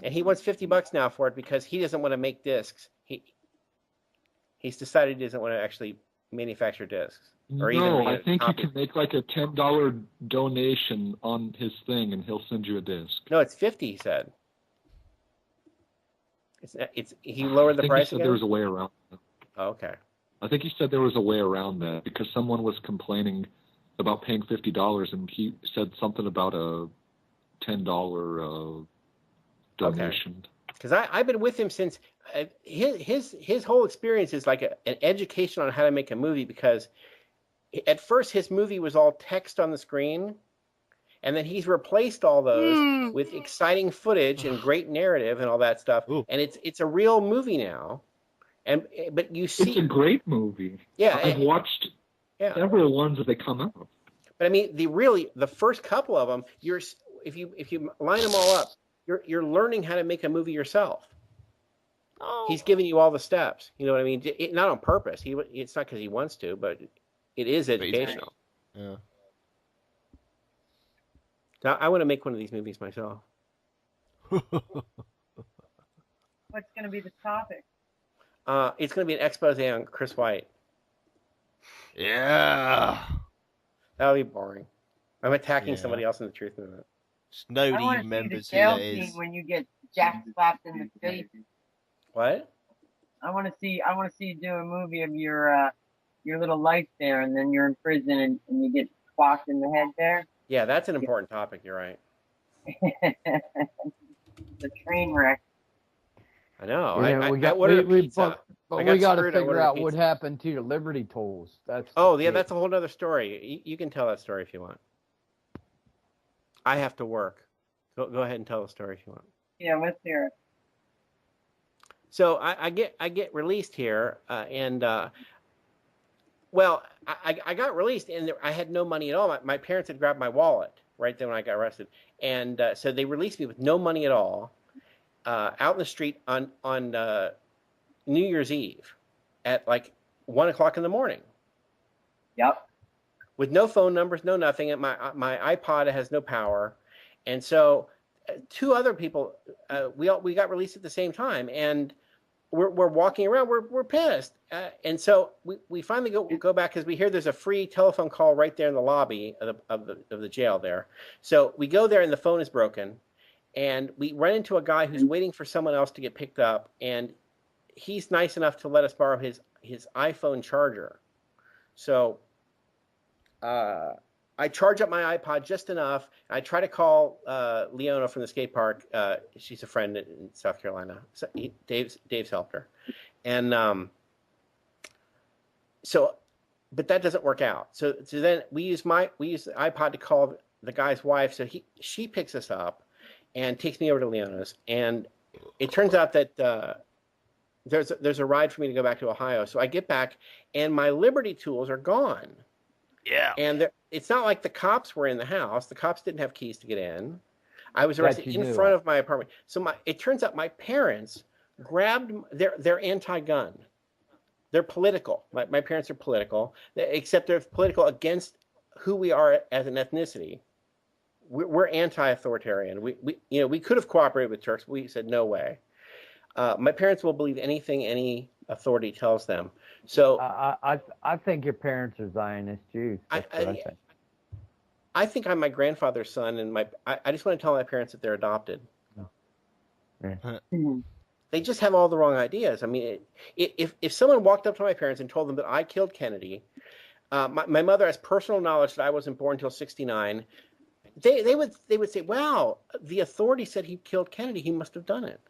And he wants $50 now for it because he doesn't want to make discs. He's decided he doesn't want to actually manufacture discs. Or No, even I think you copy. can make like a $10 donation on his thing, and he'll send you a disc. No, it's 50. He said. It's he lowered the I think price he said again. there was a way around that. Oh, okay. I think he said there was a way around that because someone was complaining about paying $50, and he said something about a $10 donation. Because I've been with him since his whole experience is like an education on how to make a movie. Because at first his movie was all text on the screen, And then he's replaced all those with exciting footage and great narrative and all that stuff. Ooh. And it's a real movie now. But you see, It's a great movie. Yeah, I've watched several ones as they come out. But I mean, the first couple of them, if you line them all up, you're learning how to make a movie yourself. Oh. He's giving you all the steps. You know what I mean? Not on purpose. It's not because he wants to, but it is educational. Yeah. Now, I want to make one of these movies myself. What's going to be the topic? It's going to be an expose on Chris White. Yeah. That'll be boring. I'm attacking somebody else in the truth movement. Nobody I remembers see who the that jail is. scene when you get jack slapped in the face. What? I want to see you do a movie of your little life there, and then you're in prison and you get clocked in the head there. Yeah, that's an important topic. You're right. The train wreck. I know. Yeah, we got we got to figure out what happened to your Liberty tools. That's that's a whole other story. You can tell that story if you want. I have to work. Go ahead and tell the story if you want. Yeah, let's hear it. So I get released here, and I got released, and I had no money at all. My parents had grabbed my wallet right then when I got arrested, and so they released me with no money at all, out in the street on New Year's Eve, at like 1 o'clock in the morning. Yep. With no phone numbers, no nothing. And my iPod has no power, and so two other people, we got released at the same time, and we're walking around. We're pissed, and so we finally go back because we hear there's a free telephone call right there in the lobby of the jail there. So we go there, and the phone is broken, and we run into a guy who's waiting for someone else to get picked up, and he's nice enough to let us borrow his iPhone charger. So I charge up my iPod just enough. I try to call Leona from the skate park. She's a friend in South Carolina. So Dave's helped her, and but that doesn't work out. So then we use the iPod to call the guy's wife. So she picks us up and takes me over to Leona's, and it turns out that there's a ride for me to go back to Ohio. So I get back, and my Liberty tools are gone. Yeah. And it's not like the cops were in the house. The cops didn't have keys to get in. I was arrested in front of my apartment. So it turns out my parents grabbed they're anti-gun. They're political. My parents are political, except they're political against who we are as an ethnicity. We're anti-authoritarian. We could have cooperated with Turks. We said no way. My parents will believe anything any authority tells them. So I think your parents are Zionist Jews. That's what I think. I think I'm my grandfather's son, and I just want to tell my parents that they're adopted. Yeah. They just have all the wrong ideas. I mean, if someone walked up to my parents and told them that I killed Kennedy, my mother has personal knowledge that I wasn't born until 1969. They would say, "Wow, the authority said he killed Kennedy. He must have done it."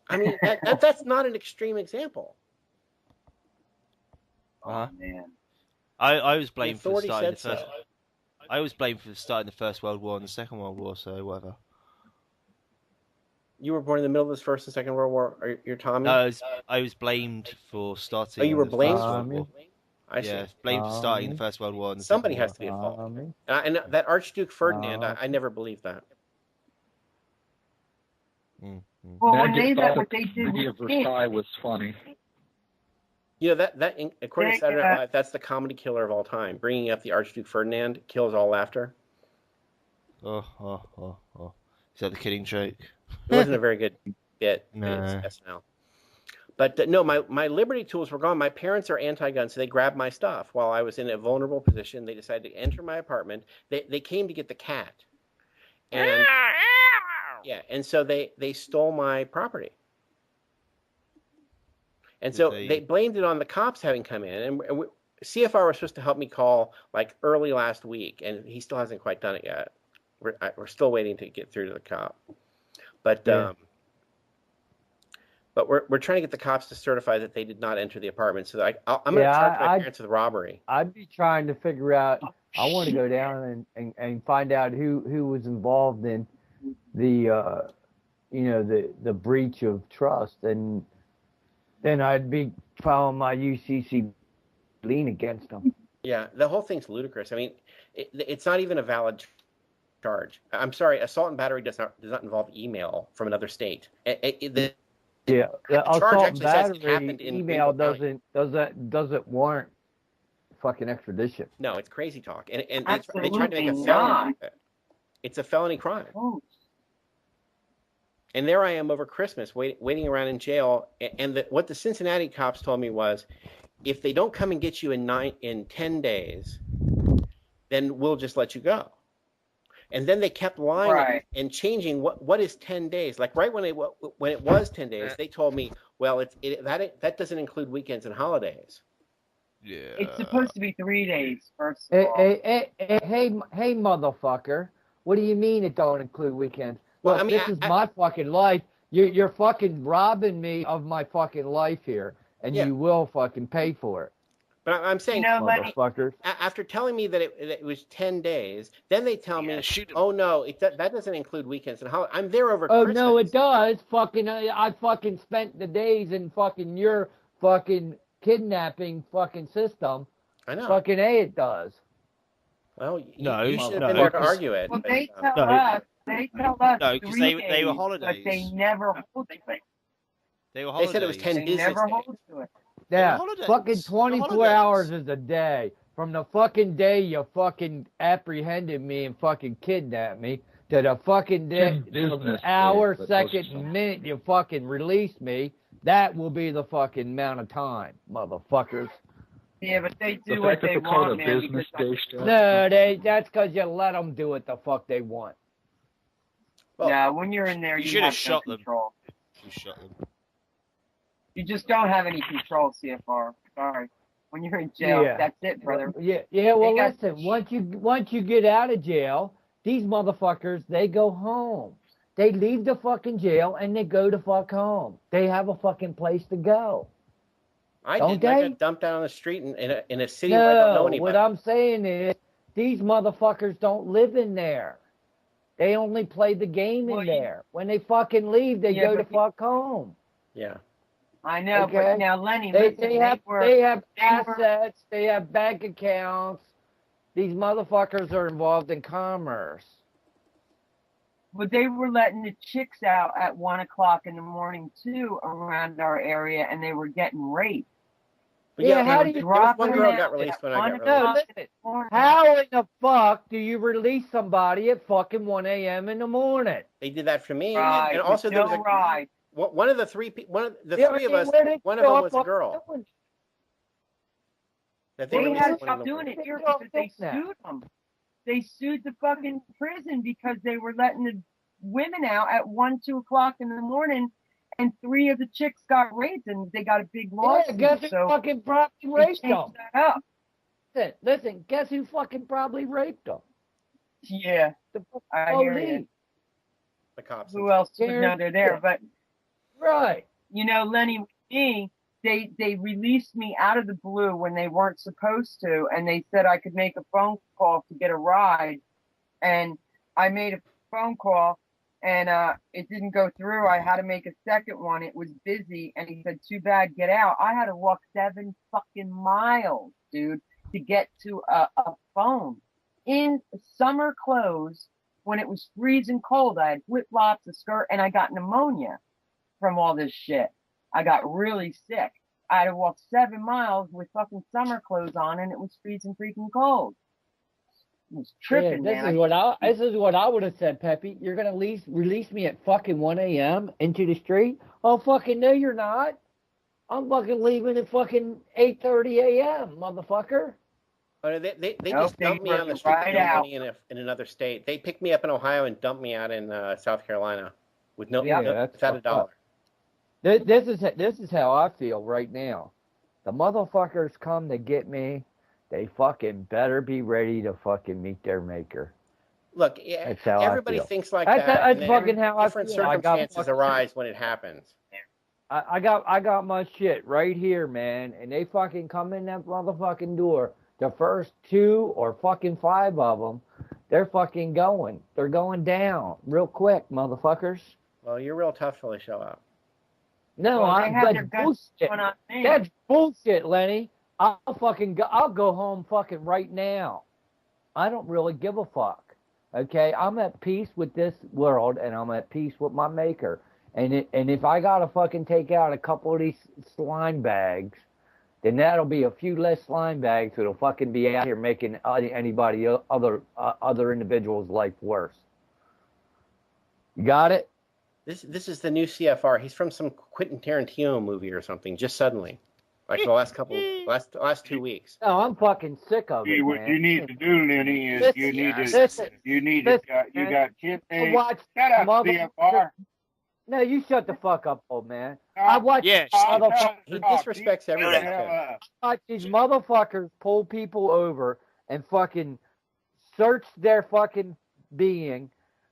I mean, that's not an extreme example. Oh man. I was blamed for authority starting the said first. so. I was blamed for starting the First World War and the Second World War, so whatever. You were born in the middle of the First and Second World War. You're Tommy? No, I was blamed for starting. Oh, you were blamed? First World War. I see. Yeah, blamed for starting the First World War and the Somebody Second has to be at fault. And that Archduke Ferdinand, I never believed that. Well, when Maggot thought what the they did Treaty of with Versailles was funny. You know, that according to Saturday Night Live, that's the comedy killer of all time. Bringing up the Archduke Ferdinand kills all laughter. Oh. Is that the Killing Joke? It wasn't a very good bit. No. It's SNL. But no, my Liberty tools were gone. My parents are anti-gun, so they grabbed my stuff while I was in a vulnerable position. They decided to enter my apartment. They came to get the cat, and and so they stole my property. And so they blamed it on the cops having come in, and CFR was supposed to help me call like early last week, and he still hasn't quite done it yet. We're still waiting to get through to the cop, but But we're trying to get the cops to certify that they did not enter the apartment. So that I'm going to charge my parents with robbery. I'd be trying to figure out. I want to go down and find out who was involved in the the breach of trust, and then I'd be filing my UCC lien against them. Yeah, the whole thing's ludicrous. I mean, it's not even a valid charge. I'm sorry, assault and battery does not involve email from another state. The assault and says it battery happened in email Greenville County. doesn't warrant fucking extradition. No, it's crazy talk, and they Absolutely tried to make a felony not. out of it. It's a felony crime. Oh, And there I am over Christmas waiting around in jail. And what the Cincinnati cops told me was, if they don't come and get you in 10 days, then we'll just let you go. And then they kept lying Right. and changing what is 10 days. Like right when it was 10 days, they told me, well, that doesn't include weekends and holidays. Yeah. it's supposed to be 3 days, first of all. Hey, motherfucker! What do you mean it don't include weekends? Well, Look, I mean, this is my fucking life. You're fucking robbing me of my fucking life here, and Yeah. you will fucking pay for it, But I'm saying, You know, Lenny, motherfuckers. after telling me that it was 10 days, then they tell me, shoot 'em. oh no, that doesn't include weekends and holidays. I'm there over Oh Christmas. no, it does. Fucking, I fucking spent the days in fucking your fucking kidnapping fucking system. I know. Fucking it does. Well, No, you should have no, been there to 'cause- argue it. well, but, they tell No. us, they tell us No, 'cause 3 they were days, holidays. but they never hold to it. They were They holidays. said it was 10 They business never days. hold to it. Yeah, holidays. fucking They're 24 holidays. hours is a day. From the fucking day you fucking apprehended me and fucking kidnapped me to the fucking day, Business hour, days, but second, those are- minute you fucking release me, that will be the fucking amount of time, motherfuckers. Yeah, but they The do what fact that they they're called a want, man. business Because day, Steph, No, that's because you let them do what the fuck they want. Well, yeah, when you're in there, You you should have have shot no them. control. You shut them. You just don't have any control, CFR. Sorry. When you're in jail, Yeah. that's it, brother. Yeah. Well, They got- listen. Once you get out of jail, these motherfuckers they go home. They leave the fucking jail and they go to fuck home. They have a fucking place to go. I Don't didn't. I they? got dumped out on the street in a city where I don't know No, anybody. what I'm saying is these motherfuckers don't live in there. They only play the game in Well, there. When they fucking leave, they Yeah, go to but- fuck home. Yeah. I know, Okay. but now, Lenny, They listen, have they were assets. They have bank accounts. These motherfuckers are involved in commerce. But they were letting the chicks out at 1 o'clock in the morning too around our area, and they were getting raped. But Yeah, how there do was you one drop girl them got out released at when I 1 got No, released. listen. How in the fuck do you release somebody at fucking 1 a.m. in the morning? They did that for me, Right, and also with there no was ride. one of the three one of the Yeah, three of us. where they One of go them was a fucking girl. doing? That They released had to one in stop the doing morning. it here Well, because they that. sued them. They sued the fucking prison because they were letting the women out at 1, 2 o'clock in the morning, and 3 of the chicks got raped, and they got a big Yeah, lawsuit. guess who so fucking probably they raped them? changed that up. Listen, guess who fucking probably raped them? Yeah, The fucking I hear police. you. The cops. Who else would know they're there? But Right. you know, Lenny, with me, they released me out of the blue when they weren't supposed to, and they said I could make a phone call to get a ride, and I made a phone call, and it didn't go through. I had to make a second one. It was busy, and he said, "Too bad, get out." I had to walk 7 fucking miles, dude, to get to a phone in summer clothes when it was freezing cold. I had flip flops, a skirt, and I got pneumonia from all this shit. I got really sick. I had to walk 7 miles with fucking summer clothes on, and it was freezing freaking cold. It was tripping, this man. is what I would have said, Peppy. You're gonna release me at fucking 1 a.m. into the street? Oh fucking no, you're not. I'm fucking leaving at fucking 8:30 a.m. motherfucker. But they Nope, just dumped they me on the were street right for out. money in another state. They picked me up in Ohio and dumped me out in South Carolina with no Yeah, that's without a fucked up. dollar. This is how I feel right now. The motherfuckers come to get me. They fucking better be ready to fucking meet their maker. Look, That's how I everybody feel. thinks like That's that. and fucking how I different feel. I got circumstances fucking- arise when it happens. I got my shit right here, man, and they fucking come in that motherfucking door. The first 2 or fucking 5 of them, they're fucking going. They're going down real quick, motherfuckers. Well, you're real tough till they show up. No, Well, they have their that's guts bullshit. going on there. That's bullshit, Lenny. I'll go home fucking right now. I don't really give a fuck. Okay, I'm at peace with this world, and I'm at peace with my maker. And if I gotta fucking take out a couple of these slime bags, then that'll be a few less slime bags that'll fucking be out here making anybody other individuals' life worse. You got it? This is the new CFR. He's from some Quentin Tarantino movie or something. Just suddenly, like the last 2 weeks. No, I'm fucking sick of it, What man. you need to do, Lenny, is Listen, you need to listen, you got kid I days. watch Shut up, CFR. No, you shut the fuck up, old man. No, I watch Yeah, He disrespects everybody. I watch these motherfuckers pull people over and fucking search their fucking being,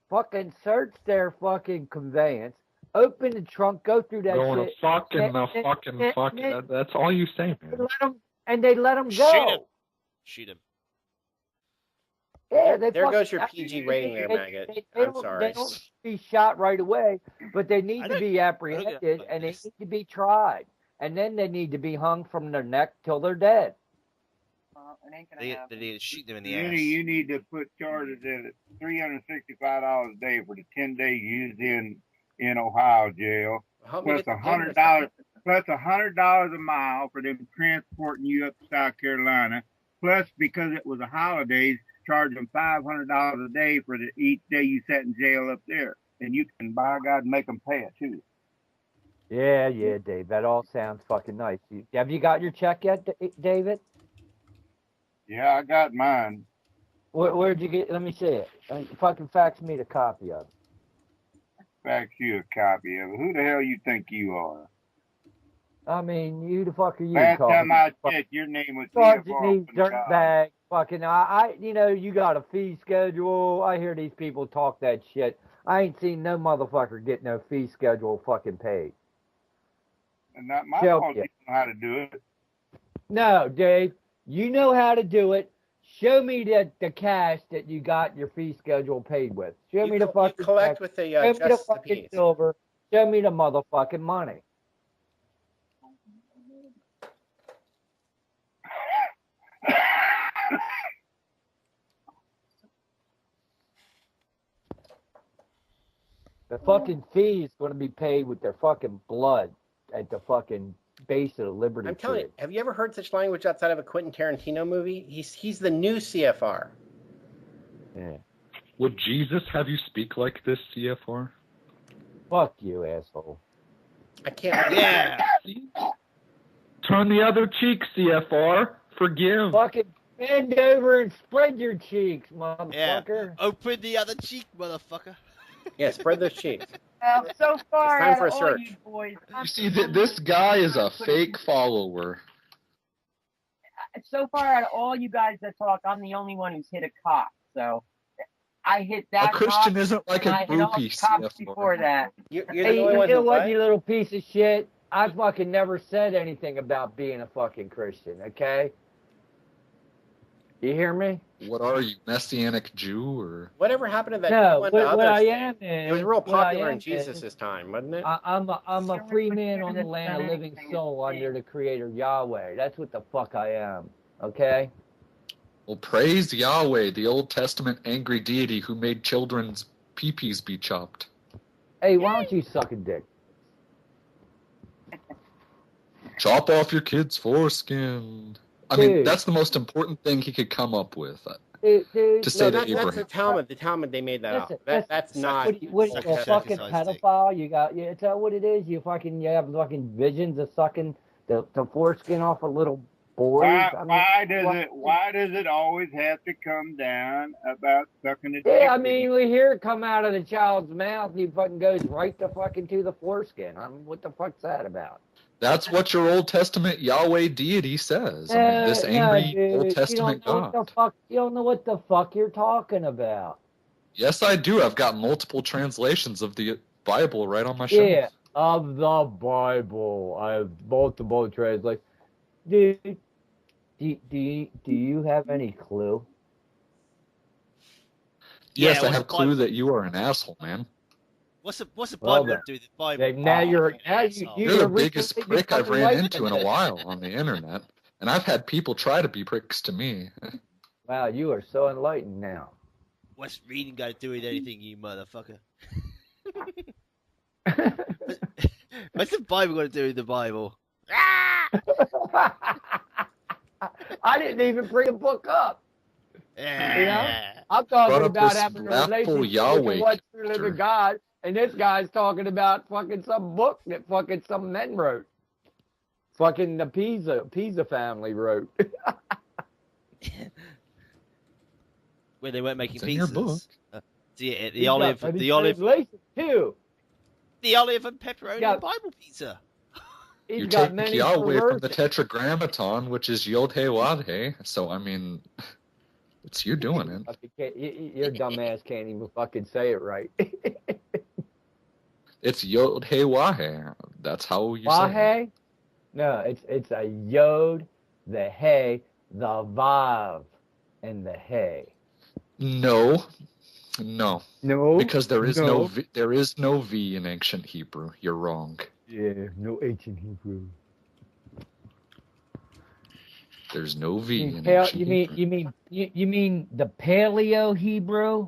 fucking search their fucking conveyance, open the trunk, go through that Going shit. fucking. That's all you say, man. They let them go. Shoot him. Yeah, There goes your PG rating there, Maggot. I'm sorry. They don't be shot right away, but they need to be apprehended and they need to be tried. And then they need to be hung from their neck till they're dead. It ain't gonna They happen. need to shoot them in the Lenny, ass. you need to put charges at $365 a day for the 10 days used in Ohio jail, Help me plus get the $100 plus $100 a mile for them transporting you up to South Carolina. Plus, because it was a holidays, charge them $500 a day for each day you sat in jail up there, and you can, by God, make them pay it too. Yeah, Dave. That all sounds fucking nice. Have you got your check yet, David? Yeah, I got mine. Where'd you get? Let me see it. Fucking fax me the copy of it. Fax you a copy of it. Who the hell you think you are? I mean, you the fuck are you? Last calling time me? I checked, your name was Charging CFR these from the job. dirtbags. Fucking, you got a fee schedule. I hear these people talk that shit. I ain't seen no motherfucker get no fee schedule fucking paid. And not my Joke fault. ya. You know how to do it. No, Dave, you know how to do it. Show me the cash that you got your fee schedule paid with. Show me the fucking You collect cash. with the Show me the Justice of the fucking Peace. silver. Show me the motherfucking money. The fucking fee is going to be paid with their fucking blood at the fucking base of the Liberty I'm telling Tree. you, have you ever heard such language outside of a Quentin Tarantino movie? He's the new CFR. Yeah. Would Jesus have you speak like this, CFR? Fuck you, asshole. I can't. Yeah. Turn the other cheek, CFR. Forgive. Fucking bend over and spread your cheeks, Yeah. motherfucker. Open the other cheek, motherfucker. Yeah, spread those cheeks. So far It's time out for a of all search. you boys, You see, this guy is a fake follower. so far out of all you guys that talk, I'm the only one who's hit a cop. So I hit A that Christian cop, isn't like and a I hit all the groupie, cops before CFR. that. You're Hey, the only you one know who what, what? you little piece of shit? I fucking never said anything about being a fucking Christian, okay? You hear me? What are you, Messianic Jew or? Whatever happened to that? No, one what other I thing? am is... It was real what I popular am in Jesus' time, wasn't it? I'm a free man on the land, a living soul under the Creator Yahweh. That's what the fuck I am, okay? Well, praise Yahweh, the Old Testament angry deity who made children's peepees be chopped. Hey, why don't you suck a dick? Chop off your kid's foreskin. I mean, Dude. that's the most important thing he could come up with. Dude, To say look, that That's Abraham. the Talmud. The Talmud, they made that listen, up. That's listen, not. what Suck you a a fucking circumcised dick. pedophile? You got, is that what it is? You have fucking visions of sucking the foreskin off of little boys? Why does it always have to come down about sucking a dick? Yeah, I mean, we hear it come out of the child's mouth. He fucking goes right to fucking to the foreskin. I mean, what the fuck's that about? That's what your Old Testament Yahweh deity says. I mean, this angry dude, Old Testament you don't know what God. the fuck. You don't know what the fuck you're talking about. Yes, I do. I've got multiple translations of the Bible right on my shelf. Yeah, of the Bible. I have multiple translations. Dude, do you have any clue? Yes, Yeah, I have clue that you are an asshole, man. What's the Bible Well, got to do with the Bible? Now you're You're the biggest recently prick I've become ran into in a enlightened. while on the internet. And I've had people try to be pricks to me. Wow, you are so enlightened now. What's reading got to do with anything, you motherfucker? What's the Bible got to do with the Bible? I didn't even bring a book up. Yeah. I'm talking Brought up about this having a wrathful relationship Yahweh with the one true character. living God, and this guy's talking about fucking some book that fucking some men wrote. Fucking the Pisa family wrote. Where they weren't making It's pizzas. in your book. The olive too. The olive and pepperoni Yeah. Bible pizza. He's You got take many Yahweh from the perversions. Tetragrammaton, which is Yod He Wad He. So, I mean, it's you doing it. Your dumbass can't even fucking say it right. It's Yod He Wad He. That's how you say it. Wahe? No, it's a yod, the hey, the vav, and the hey. No. No, Because there is no V in ancient Hebrew. You're wrong. Yeah, no H in Hebrew. There's no V in ancient Hebrew. You mean the Paleo Hebrew?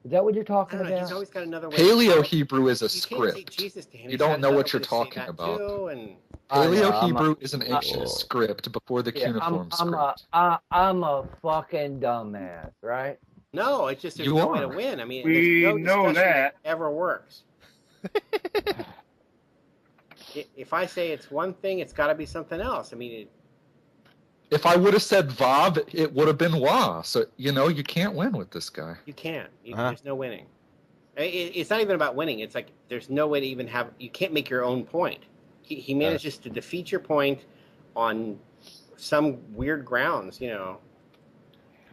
Is that what you're I talking don't know. He's about? always got another way. Paleo Hebrew is a You can't say script. Jesus to him. You He's don't got know what another you're way to say talking that about. too, and Paleo Hebrew is an ancient script before the Yeah, cuneiform script. I'm a fucking dumbass, right? no, it's just there's You no way to are. win. I mean, We there's no know discussion that. ever works. If I say it's one thing, it's got to be something else. I mean, If I would have said Vav, it would have been Wa. So, you can't win with this guy. you can't. Uh-huh. There's no winning. It's not even about winning. It's like there's no way to even have. You can't make your own point. He manages to defeat your point on some weird grounds.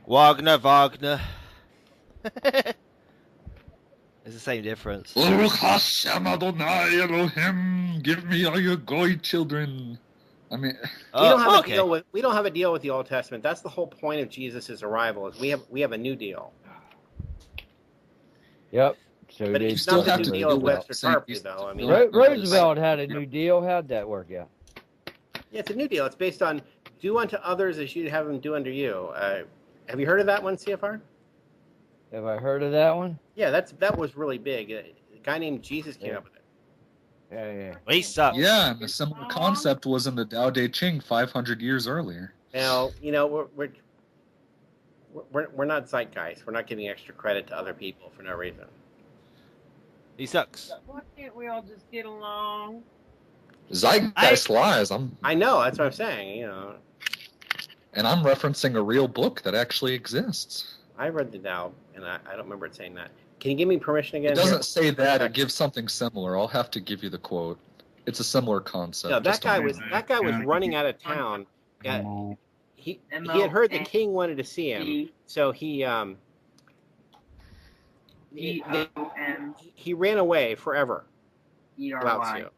Wagner. It's the same difference. Baruch Hashem Adonai Elohim, give me all your goy children. I mean, We don't have okay. a deal with the Old Testament. That's the whole point of Jesus' arrival. Is we have a new deal. Yep. So But did it's still not have the to new deal deal of with Webster saying Tarpley, these- though. I mean, Roosevelt had a new deal. How'd that work out? yeah, it's a new deal. It's based on do unto others as you'd have them do unto you. Have you heard of that one, CFR? Have I heard of that one? Yeah, that was really big. A guy named Jesus came Yeah. up with it. Yeah. He sucks. yeah, and a similar concept was in the Tao Te Ching 500 years earlier. Now, we're not zeitgeist. We're not giving extra credit to other people for no reason. He sucks. Why can't we all just get along? Zeitgeist lies. I know. That's what I'm saying. And I'm referencing a real book that actually exists. I read the Tao, and I don't remember it saying that. Can you give me permission again? It doesn't say that. It gives something similar. I'll have to give you the quote. It's a similar concept. No, that just guy on- was running out of town. He had heard the king wanted to see him, so he ran away forever. Lao Tzu.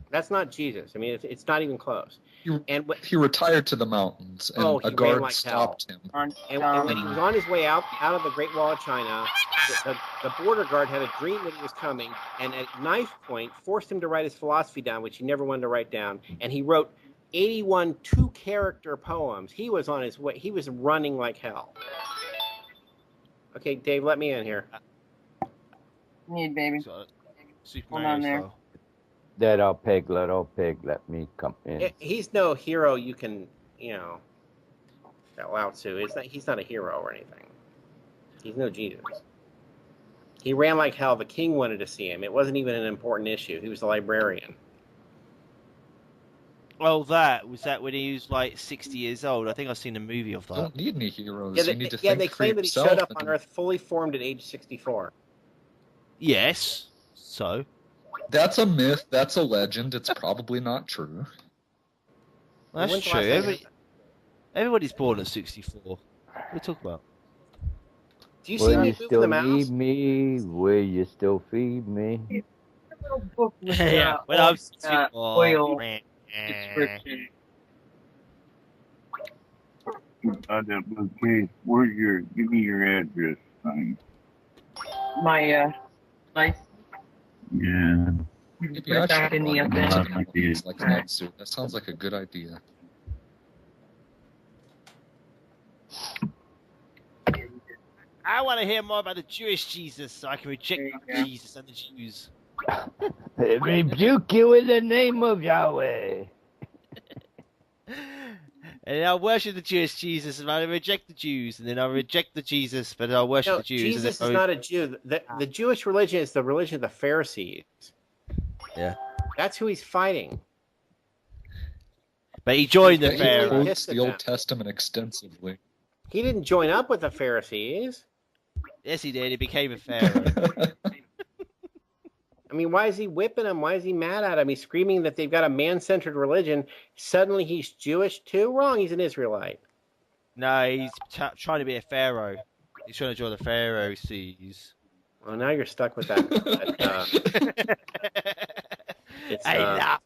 That's not Jesus. I mean, it's not even close. He retired to the mountains, and he a ran guard like stopped him. And when he was on his way out of the Great Wall of China, the border guard had a dream that he was coming, and at knife point forced him to write his philosophy down, which he never wanted to write down. And he wrote 81 two-character poems. He was on his way. He was running like hell. Okay, Dave, let me in here. Need baby. Super Hold Mario on there. style. Little pig, let me come in. He's no hero. You can, that Lao Tzu. He's not a hero or anything. He's no Jesus. He ran like hell. The king wanted to see him. It wasn't even an important issue. He was a librarian. Well, was that when he was like 60 years old? I think I've seen a movie of You that. don't need any heroes. Yeah, you need to they think for claim that he yourself showed up on and- Earth fully formed at age 64. Yes. So. That's a myth. That's a legend. It's probably not true. That's When's the true. last time- Everybody's born at 64. What are you talking about? Do you see Will me you moving still the mouse? need me? Will you still feed me? A little book with Yeah, when I'm oil description. That case, give me your address thing. My license. Yeah. Maybe Put I it back should in the run event. things like that soon. That sounds like a good idea. I want to hear more about the Jewish Jesus so I can reject There you go. Jesus and the Jews. Rebuke you in the name of Yahweh. And I'll worship the Jewish Jesus and I'll reject the Jews. And then I'll reject the Jesus, but I'll worship No, the Jews. Jesus and is then not a Jew. The Jewish religion is the religion of the Pharisees. Yeah. That's who he's fighting. But he joined the He's He really Pharaoh. quotes pissed at the Old them. Testament extensively. He didn't join up with the Pharisees. Yes, he did. He became a Pharaoh. I mean, why is he whipping them? Why is he mad at them? He's screaming that they've got a man-centered religion. Suddenly he's Jewish too? Wrong, he's an Israelite. No, he's trying to be a Pharaoh. He's trying to join the Pharisees. Well, now you're stuck with that. It's I laugh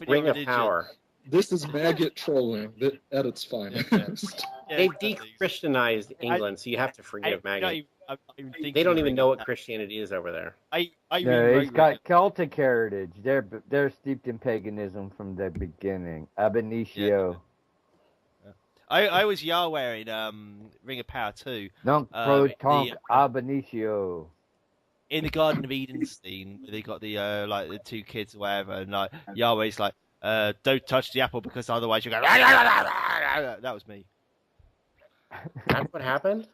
at your Ring of religion. Power. This is Maggot trolling at its finest. Yeah, They've exactly. de-Christianized England, so you have to forgive I'm Maggot. not even thinking They don't of even Ring know of what Christianity is over there. I No, rewrote he's got Ring Celtic heritage. They're steeped in paganism from the beginning. Ab initio. I was Yahweh in Ring of Power 2. Nunc pro tonc the- ab initio. In the Garden of Eden scene, where they got the like the two kids or whatever, and like Yahweh's like, don't touch the apple because otherwise you go. That was me. That's what happened?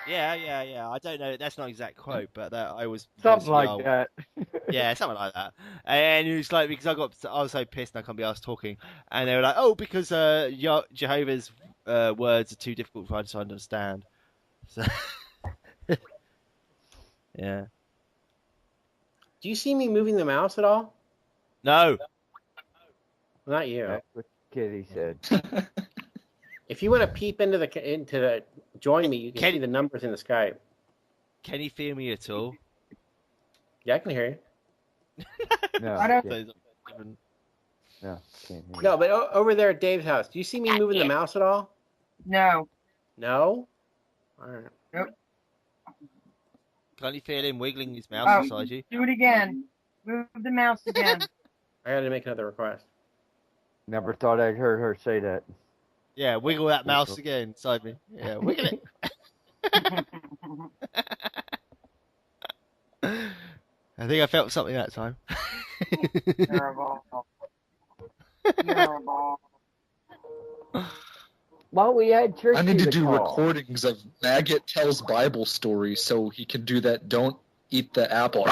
Yeah. I don't know. That's not an exact quote, but I was Something like Yahweh. that. Yeah, something like that. And it was like because I was so pissed and I can't be asked talking, and they were like, oh, because Jehovah's words are too difficult for us to understand. So yeah. Do you see me moving the mouse at all? No. Not you. That's what Kitty said. If you want to peep into the join me, you can see the numbers in the Skype. Can you feel me at all? Yeah, I can hear you. No, I don't- can't hear you. No, but over there at Dave's house, do you see me moving the mouse at all? No. No? All right. Can't you feel him wiggling his mouth Oh. beside you? Do it again. Move the mouse again. I got to make another request. Never thought I'd heard her say that. Yeah, wiggle that mouse again beside me. Yeah, wiggle it. I think I felt something that time. Terrible. Terrible. Well, we had church. I need to do recordings of Maggot tells Bible stories so he can do that don't eat the apple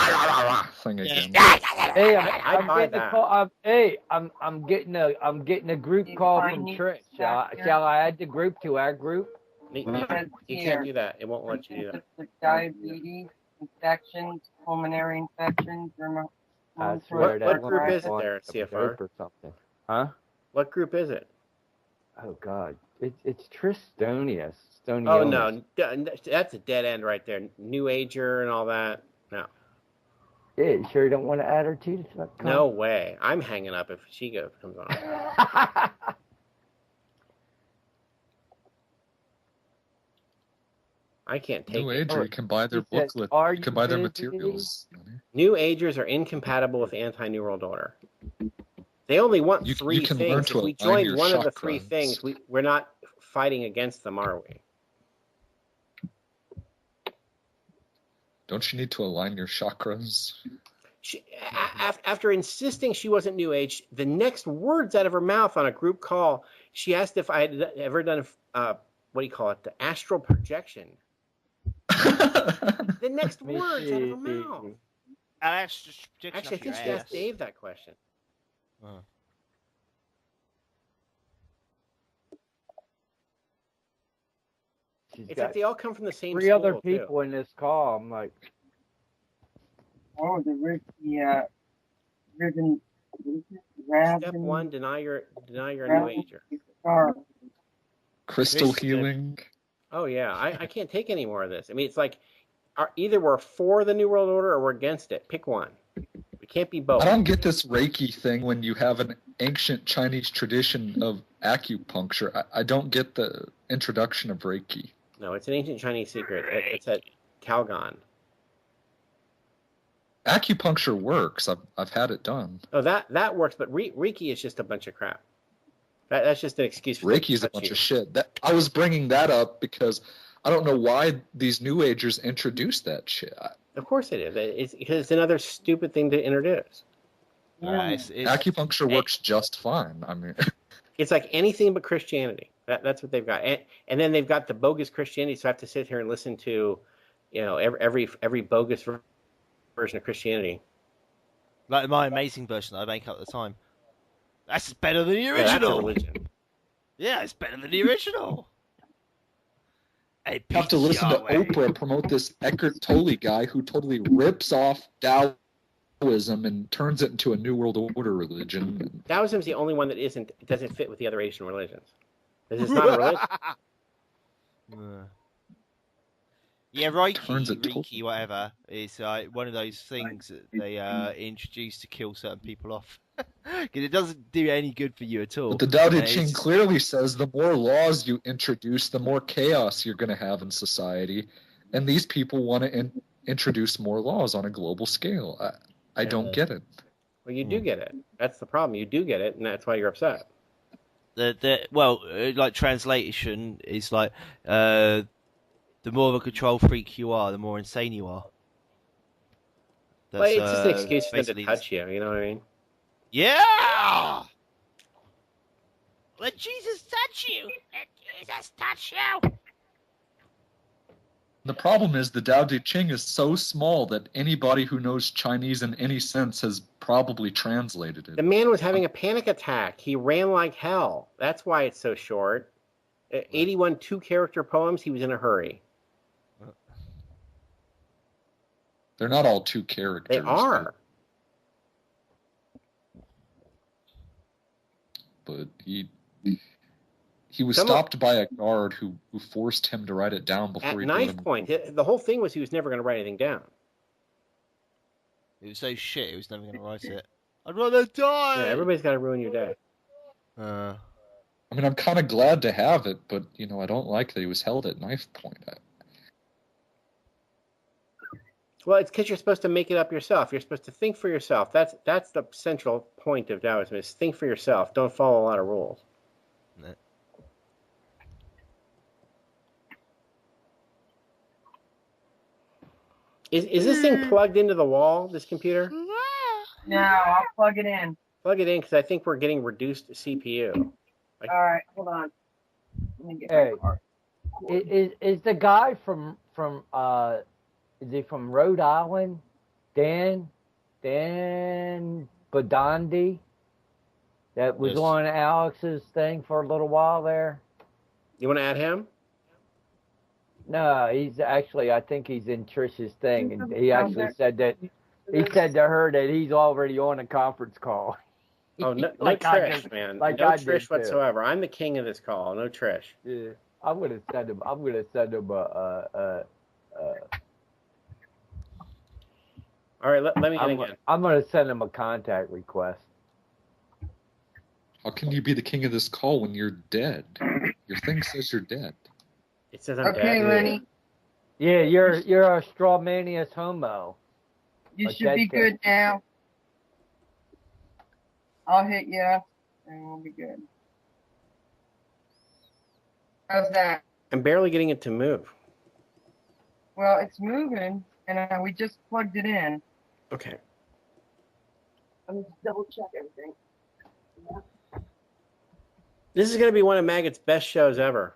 thing again. Hey, I I'm buy getting a that. call. I'm getting a group call from Trish. Shall I add the group to our group? You can't do that. It won't let you do that. Diabetes, infections, pulmonary infections, I swear What that group is it one there, a CFR? group or something. Huh? What group is it? Oh God, it's Tristonia. Oh no, that's a dead end right there. New Ager and all that. No, Yeah, you sure you don't want to add her to the no way. I'm hanging up if she comes on. I can't take New it. Age, you can buy their She said, booklet. "Are You can you buy their busy?" materials. New Agers are incompatible with anti-New World Order. They only want You three can learn things. to If we align join your one of the three chakras. things, we're not fighting against them, are we? Don't you need to align your chakras? After insisting she wasn't New Age, the next words out of her mouth on a group call, she asked if I had ever done, what do you call it, the astral projection. The next words out of her mouth. Actually, Actually, I think she asked Dave that question. It's like they all come from the same three school, other too. people in this call. I'm like, Oh, Step one, deny you're a New Ager. Crystal healing. Oh yeah, I can't take any more of this. I mean, it's like either we're for the New World Order or we're against it. Pick one. We can't be both. I don't get this Reiki thing when you have an ancient Chinese tradition of acupuncture. I don't get the introduction of Reiki. No, it's an ancient Chinese secret. It's at Calgon. Acupuncture works. I've had it done. Oh, that works, but Reiki is just a bunch of crap. That's just an excuse for Reiki is a bunch of shit. I was bringing that up because I don't know why these New Agers introduced that shit. Of course it is. It's because it's another stupid thing to introduce. Acupuncture works just fine. I mean, it's like anything but Christianity. That's what they've got, and then they've got the bogus Christianity. So I have to sit here and listen to, every bogus version of Christianity. Like my amazing version that I make up at the time. That's better than the original. Yeah, that's a religion. Yeah, it's better than the original. You have to listen to Oprah promote this Eckhart Tolle guy who totally rips off Taoism and turns it into a New World Order religion. Taoism is the only one that doesn't fit with the other Asian religions. This is not a religion. Yeah, Reiki, whatever, is one of those things that they introduce to kill certain people off. Because it doesn't do any good for you at all. But the Tao Te Ching clearly says the more laws you introduce, the more chaos you're going to have in society. And these people want to introduce more laws on a global scale. I don't get it. Well, you do get it. That's the problem. You do get it, and that's why you're upset. Like translation is like, the more of a control freak you are, the more insane you are. Well, it's just an excuse for them to touch you. You know what I mean? Yeah! Let Jesus touch you! Let Jesus touch you! The problem is the Tao Te Ching is so small that anybody who knows Chinese in any sense has probably translated it. The man was having a panic attack. He ran like hell. That's why it's so short. 81 two-character poems, he was in a hurry. They're not all two characters. They are. But he was stopped by a guard who forced him to write it down before he knife point. The whole thing was he was never going to write anything down. It was so shit, he was never going to write it. I'd rather die! Yeah, everybody's got to ruin your day. I mean, I'm kind of glad to have it, but, I don't like that he was held at knife point. Well, it's because you're supposed to make it up yourself. You're supposed to think for yourself. That's the central point of Taoism is think for yourself. Don't follow a lot of rules. Is this thing plugged into the wall, this computer? No, I'll plug it in. Plug it in because I think we're getting reduced CPU. All right, hold on. Let me get my card. Is the guy from is he from Rhode Island? Dan Badandi? That was on Alex's thing for a little while there. You want to add him? No, he's actually, I think he's in Trish's thing, and he actually said that, he said to her that he's already on a conference call. Oh, no, like Trish, man. No Trish whatsoever. I'm the king of this call. No Trish. Yeah, I'm gonna send him a all right, let me in again. I'm going to send him a contact request. How can you be the king of this call when you're dead? Your thing says you're dead. It says I'm dead. Okay, Lenny. Yeah, you're a strawmanius homo. You should be good now. I'll hit you, and we'll be good. How's that? I'm barely getting it to move. Well, it's moving, and we just plugged it in. Okay. Let me just double check everything. This is going to be one of Maggot's best shows ever.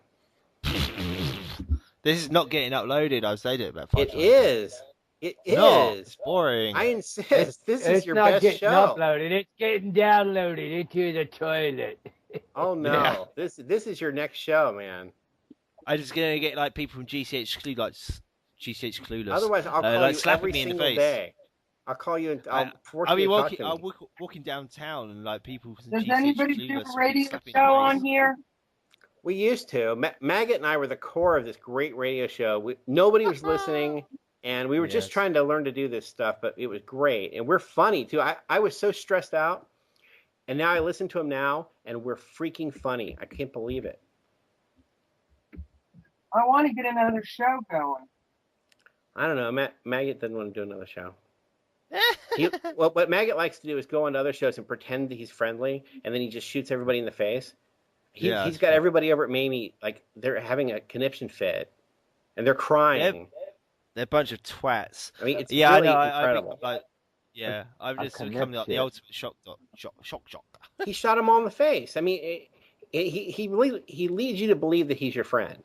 This is not getting uploaded. I've said it about 5 times. It is. It is. No, it's boring. I insist. This is your best show. It's not getting uploaded. It's getting downloaded into the toilet. Oh, no. Yeah. This is your next show, man. I'm just going to get like people from GCH Clueless. Otherwise, I'll call you every me in single the face. day. I'll call you and I'll be walking downtown and like people from Does GCH anybody Clueless do a radio show on here? We used to. Maggot and I were the core of this great radio show. Nobody was listening, and we were just trying to learn to do this stuff, but it was great. And we're funny, too. I was so stressed out, and now I listen to them now, and we're freaking funny. I can't believe it. I want to get another show going. I don't know. Maggot doesn't want to do another show. What Maggot likes to do is go on to other shows and pretend that he's friendly, and then he just shoots everybody in the face. He's got everybody over at Mamie, like, they're having a conniption fit, and they're crying. They're a bunch of twats. I mean, it's really incredible. I've just become the ultimate shock jock. He shot him all in the face. I mean, he leads you to believe that he's your friend.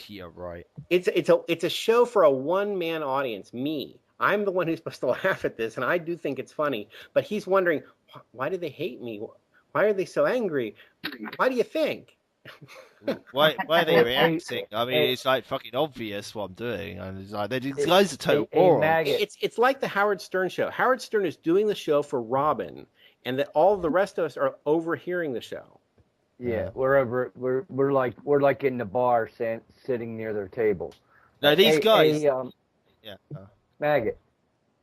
Yeah, right. It's a show for a one-man audience, me. I'm the one who's supposed to laugh at this, and I do think it's funny. But he's wondering, why do they hate me? Why are they so angry? Why do you think? Why are they reacting? I mean, it's like fucking obvious what I'm doing. And it's like these guys are total morons. It's like the Howard Stern show. Howard Stern is doing the show for Robin, and that all the rest of us are overhearing the show. Yeah, we're like in the bar, sitting near their table. No, these guys. Maggot.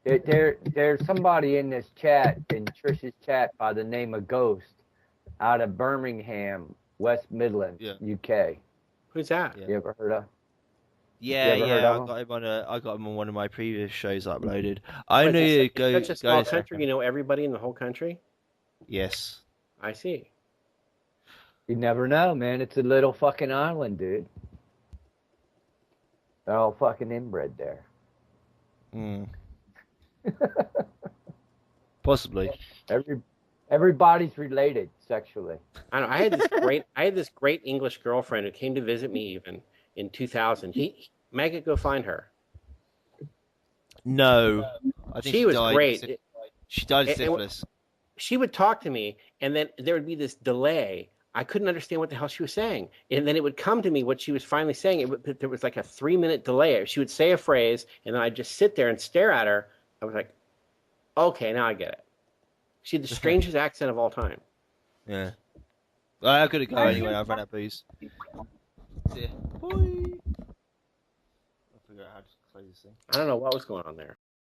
There's somebody in this chat, in Trish's chat, by the name of Ghost, out of Birmingham, West Midlands, UK. Who's that? You ever heard of? Yeah. I got him on one of my previous shows uploaded. I knew you go. Such a small country, you know everybody in the whole country. Yes. I see. You never know, man. It's a little fucking island, dude. They're all fucking inbred there. Possibly. Everybody's related sexually. I don't know. I had this great English girlfriend who came to visit me even in 2000. Maggot, go find her. No, I think she was great. She died of syphilis. She would talk to me, and then there would be this delay. I couldn't understand what the hell she was saying. And then it would come to me what she was finally saying. There was like a 3-minute delay. She would say a phrase, and then I'd just sit there and stare at her. I was like, okay, now I get it. She had the strangest accent of all time. Yeah. Well, I've got to go anyway. I've run out of booze. See ya. Bye. I'll figure out how to close this thing. I don't know what was going on there.